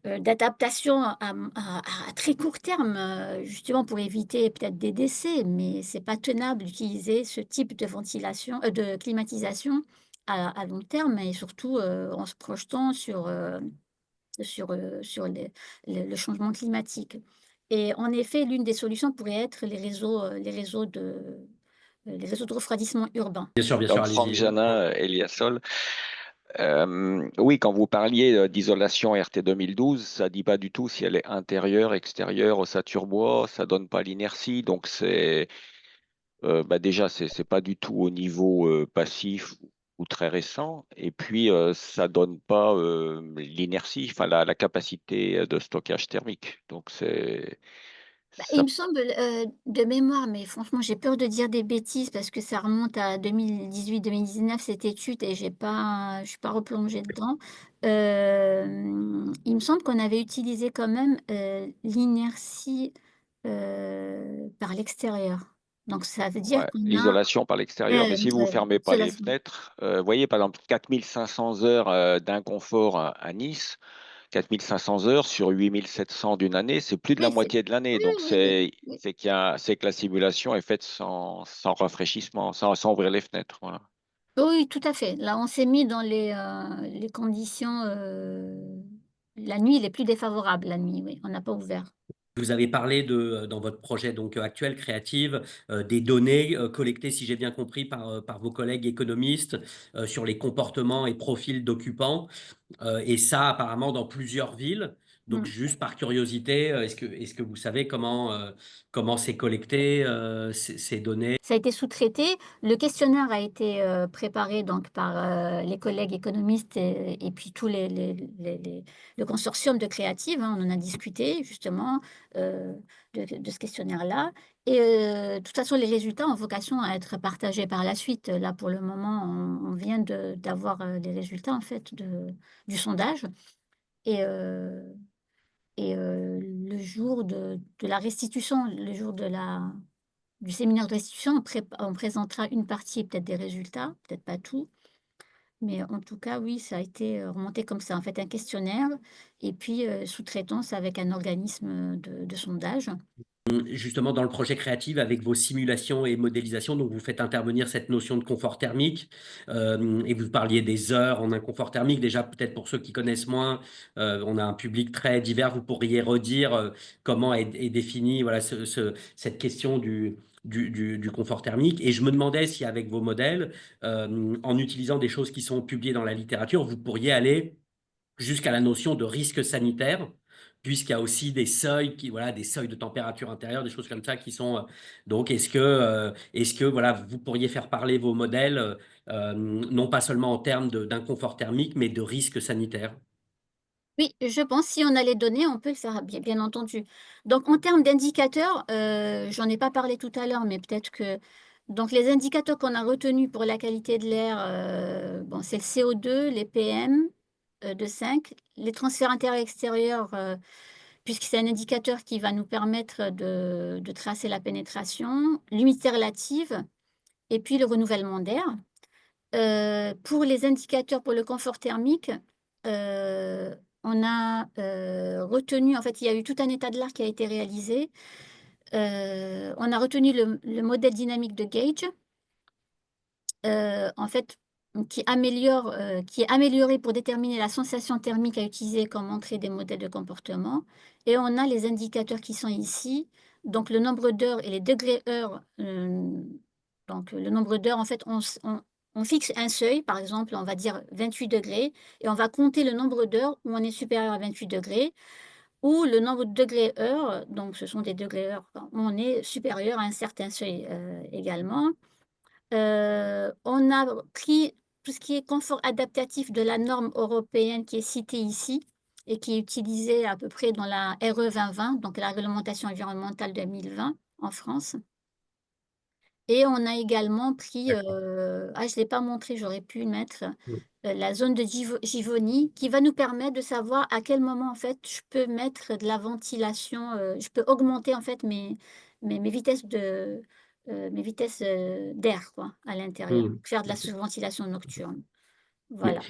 d'adaptation à très court terme, justement pour éviter peut-être des décès, mais c'est pas tenable d'utiliser ce type de ventilation, de climatisation à long terme et surtout en se projetant sur le changement climatique. Et en effet, l'une des solutions pourrait être les réseaux de refroidissement urbain. Bien sûr, Donc, Franck allez-y. Janin, Eliasol. Oui, quand vous parliez d'isolation RT 2012, ça dit pas du tout si elle est intérieure, extérieure, ossature bois, ça donne pas l'inertie. Donc, déjà, c'est pas du tout au niveau passif ou très récent. Et puis, ça donne pas l'inertie, enfin la capacité de stockage thermique. Donc, Il ça, me semble, de mémoire, mais franchement, j'ai peur de dire des bêtises parce que ça remonte à 2018-2019 cette étude et je suis pas replongée dedans. Il me semble qu'on avait utilisé quand même, l'inertie, par l'extérieur. Donc ça veut dire ouais, qu'on a l'isolation par l'extérieur. Mais si vous fermez pas les isolation. fenêtres, vous voyez, par exemple, 4500 heures d'inconfort à Nice. 4500 heures sur 8700 d'une année, c'est plus de la Oui, moitié de l'année. oui, Donc, oui, oui, oui. c'est que la simulation est faite sans rafraîchissement, sans ouvrir les fenêtres. Voilà. Oui, tout à fait. Là, on s'est mis dans les conditions, la nuit les plus défavorables, la nuit, oui, on n'a pas ouvert. Vous avez parlé dans votre projet donc actuel, Créative, des données collectées, si j'ai bien compris, par vos collègues économistes sur les comportements et profils d'occupants. Et ça, apparemment, dans plusieurs villes. Donc, Mmh. juste par curiosité, est-ce que vous savez comment c'est collecté, ces données? Ça a été sous-traité. Le questionnaire a été, préparé donc par, les collègues économistes et puis tous les le consortium de Créative, hein. On en a discuté justement, de ce questionnaire-là et de toute façon, les résultats ont vocation à être partagés par la suite. Là, pour le moment, on vient d'avoir, les résultats en fait du sondage et le jour de la restitution, le jour du séminaire de restitution, on présentera une partie peut-être des résultats, peut-être pas tout, mais en tout cas, oui, ça a été, remonté comme ça, en fait, un questionnaire et puis, sous-traitance avec un organisme, de sondage. Justement, dans le projet Créative, avec vos simulations et modélisations, donc vous faites intervenir cette notion de confort thermique et vous parliez des heures en inconfort thermique. Déjà, peut-être pour ceux qui connaissent moins, on a un public très divers. Vous pourriez redire comment est définie voilà, cette question du confort thermique. Et je me demandais si avec vos modèles, en utilisant des choses qui sont publiées dans la littérature, vous pourriez aller jusqu'à la notion de risque sanitaire, puisqu'il y a aussi des seuils voilà, des seuils de température intérieure, des choses comme ça qui sont. Donc, est-ce que voilà, vous pourriez faire parler vos modèles, non pas seulement en termes d'inconfort thermique, mais de risque sanitaire? Oui, je pense, si on a les données, on peut le faire, bien entendu. Donc en termes d'indicateurs, j'en ai pas parlé tout à l'heure, mais peut-être que donc les indicateurs qu'on a retenus pour la qualité de l'air, bon, c'est le CO2, les PM, 2,5, les transferts intérieurs-extérieurs, puisque c'est un indicateur qui va nous permettre de tracer la pénétration, l'humidité relative et puis le renouvellement d'air. Pour les indicateurs pour le confort thermique, heu, on a, retenu en fait, il y a eu tout un état de l'art qui a été réalisé. On a retenu le modèle dynamique de Gage, en fait, qui est amélioré pour déterminer la sensation thermique à utiliser comme entrée des modèles de comportement et on a les indicateurs qui sont ici, donc le nombre d'heures et les degrés heures, donc le nombre d'heures en fait on fixe un seuil, par exemple, on va dire 28 degrés et on va compter le nombre d'heures où on est supérieur à 28 degrés ou le nombre de degrés heures, donc ce sont des degrés heures où on est supérieur à un certain seuil, également. On a pris tout ce qui est confort adaptatif de la norme européenne qui est citée ici et qui est utilisée à peu près dans la RE 2020, donc la réglementation environnementale 2020 en France. Et on a également pris, D'accord. je ne l'ai pas montré, j'aurais pu le mettre, Oui. la zone de Givoni qui va nous permettre de savoir à quel moment en fait je peux mettre de la ventilation, je peux augmenter en fait mes vitesses d'air quoi, à l'intérieur, Hmm. faire de la surventilation nocturne. Mais, Voilà.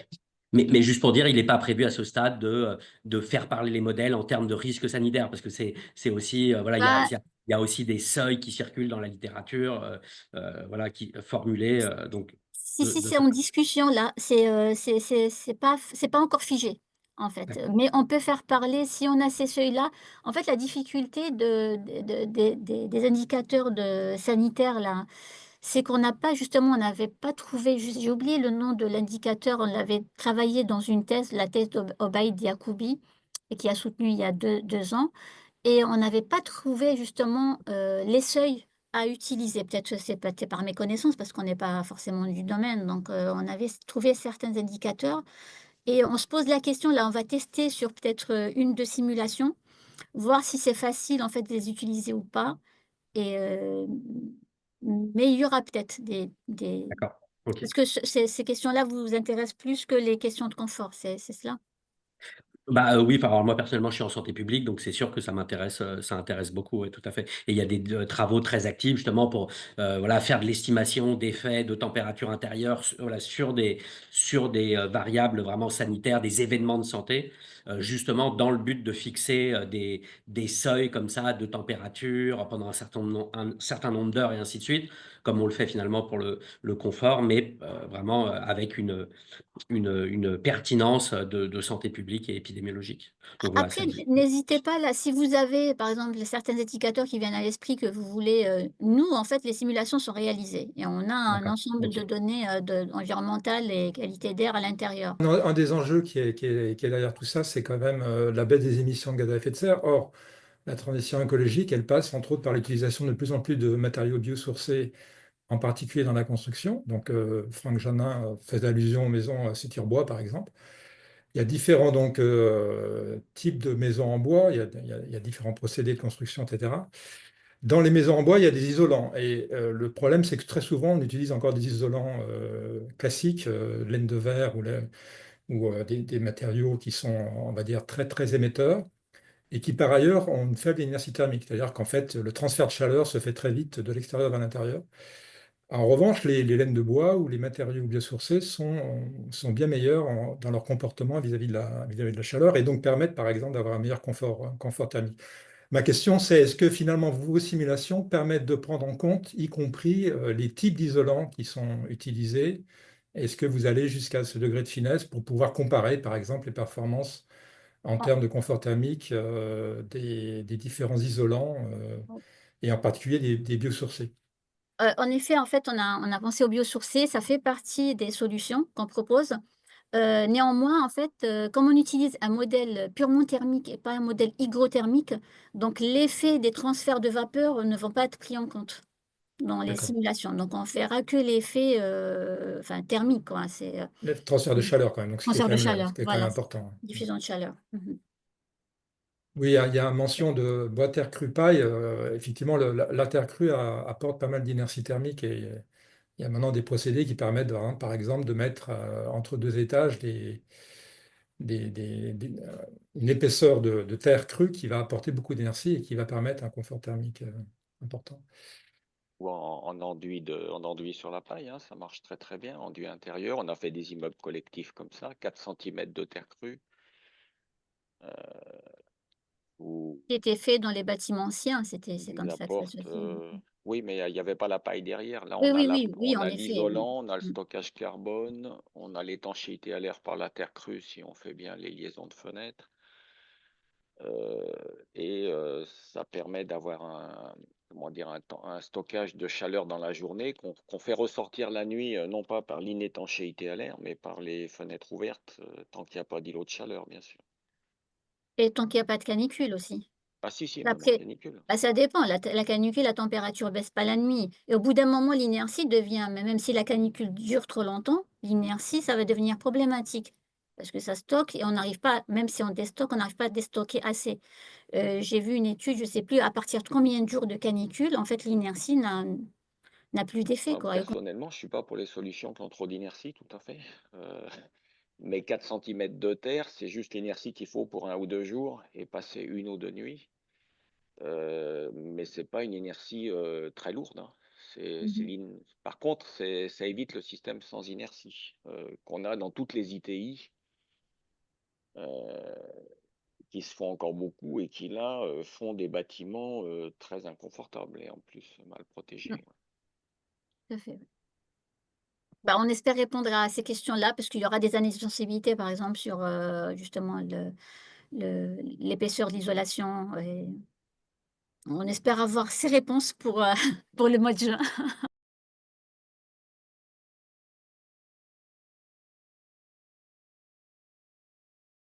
mais juste pour dire, il n'est pas prévu à ce stade de faire parler les modèles en termes de risque sanitaire, parce que c'est aussi, voilà, Bah, il y a aussi des seuils qui circulent dans la littérature, voilà, qui formulés. Donc, si, c'est en discussion là, c'est pas encore figé. en fait. D'accord. Mais on peut faire parler, si on a ces seuils-là, en fait, la difficulté des indicateurs sanitaires, là, c'est qu'on n'a pas, justement, on n'avait pas trouvé, j'ai oublié le nom de l'indicateur, on l'avait travaillé dans une thèse, la thèse d'Obaïd Yacoubi, et qui a soutenu il y a 2 ans. Et on n'avait pas trouvé justement, les seuils à utiliser. Peut-être que c'est peut-être par méconnaissance parce qu'on n'est pas forcément du domaine, donc on avait trouvé certains indicateurs et on se pose la question, là, on va tester sur peut-être, 1-2 simulations, voir si c'est facile en fait de les utiliser ou pas et mais il y aura peut-être des D'accord. OK. est-ce que ces questions-là vous intéressent plus que les questions de confort, c'est cela? Bah, oui, enfin, alors moi personnellement, je suis en santé publique, donc c'est sûr que ça intéresse beaucoup, ouais, tout à fait. Et il y a des travaux très actifs justement pour, voilà, faire de l'estimation d'effets de température intérieure voilà, sur des variables vraiment sanitaires, des événements de santé, justement dans le but de fixer, des seuils comme ça de température pendant un certain nombre d'heures et ainsi de suite, comme on le fait finalement pour le confort, mais, vraiment, avec une pertinence de santé publique et épidémiologique. Donc voilà, Après, n'hésitez pas là, si vous avez, par exemple, certains indicateurs qui viennent à l'esprit que vous voulez, nous, en fait, les simulations sont réalisées et on a un d'accord, ensemble de OK. données, environnementales et qualité d'air à l'intérieur. Un des enjeux qui est derrière tout ça, c'est quand même la baisse des émissions de gaz à effet de serre. Or, la transition écologique, elle passe entre autres par l'utilisation de plus en plus de matériaux biosourcés, en particulier dans la construction. Donc, Franck Janin faisait allusion aux maisons City-Bois, par exemple. Il y a différents donc, types de maisons en bois, il y a différents procédés de construction, etc. Dans les maisons en bois, il y a des isolants. Et le problème, c'est que très souvent, on utilise encore des isolants classiques, laine de verre ou des matériaux qui sont, on va dire, très, très émetteurs et qui, par ailleurs, ont une faible inertie thermique. C'est-à-dire qu'en fait, le transfert de chaleur se fait très vite de l'extérieur vers l'intérieur. En revanche, les laines de bois ou les matériaux biosourcés sont bien meilleurs dans leur comportement vis-à-vis de la chaleur et donc permettent, par exemple, d'avoir un meilleur confort thermique. Ma question, c'est est-ce que finalement vos simulations permettent de prendre en compte, y compris les types d'isolants qui sont utilisés? Est-ce que vous allez jusqu'à ce degré de finesse pour pouvoir comparer, par exemple, les performances en termes de confort thermique des différents isolants et en particulier des biosourcés? En effet, en fait, on a pensé aux biosourcés, ça fait partie des solutions qu'on propose. Néanmoins, en fait, comme on utilise un modèle purement thermique et pas un modèle hygrothermique, donc l'effet des transferts de vapeur ne vont pas être pris en compte dans les D'accord. simulations. Donc on verra que l'effet, enfin thermique, quoi, c'est, Le transfert de chaleur quand même, donc transfert de ce chaleur, qui est quand même voilà, important. diffusion de chaleur. Mmh. Oui, il y a une mention de bois terre crue paille. Effectivement, la terre crue apporte pas mal d'inertie thermique et il y a maintenant des procédés qui permettent, hein, par exemple, de mettre entre deux étages une épaisseur de terre crue qui va apporter beaucoup d'énergie et qui va permettre un confort thermique important. Ou en enduit sur la paille, hein, ça marche très très bien. Enduit intérieur, on a fait des immeubles collectifs comme ça, 4 cm de terre crue. Où Qui était fait dans les bâtiments anciens, c'est comme ils ça que ça se apportent. fait. Oui, mais il n'y avait pas la paille derrière. Là, Oui, on a oui, oui, oui, on en a effet, oui. l'isolant, on a le Mmh. stockage carbone, on a l'étanchéité à l'air par la terre crue si on fait bien les liaisons de fenêtres. Ça permet d'avoir comment dire, un stockage de chaleur dans la journée qu'on fait ressortir la nuit, non pas par l'inétanchéité à l'air, mais par les fenêtres ouvertes, tant qu'il n'y a pas d'îlot de chaleur, bien sûr. Et tant qu'il y a pas de canicule aussi. Ah si, si, même en Après, canicule. bah, ça dépend, la canicule, la température baisse pas la nuit et au bout d'un moment, l'inertie devient, même si la canicule dure trop longtemps, l'inertie, ça va devenir problématique parce que ça stocke et on n'arrive pas, même si on déstocke, on n'arrive pas à déstocker assez. J'ai vu une étude, je sais plus à partir de combien de jours de canicule, en fait, l'inertie n'a plus d'effet, quoi. Et Personnellement, je suis pas pour les solutions qui ont trop d'inertie, tout à fait. Euh, mais 4 cm de terre, c'est juste l'inertie qu'il faut pour 1 ou 2 jours et passer 1 ou 2 nuits. Mais c'est pas une inertie très lourde, hein. mmh Par contre, ça évite le système sans inertie qu'on a dans toutes les ITI, euh, qui se font encore beaucoup et qui là font des bâtiments très inconfortables et en plus mal protégés. tout à fait. Bah, on espère répondre à ces questions-là parce qu'il y aura des années de sensibilité, par exemple, sur justement l'épaisseur de l'isolation. Et on espère avoir ces réponses pour, pour le mois de juin.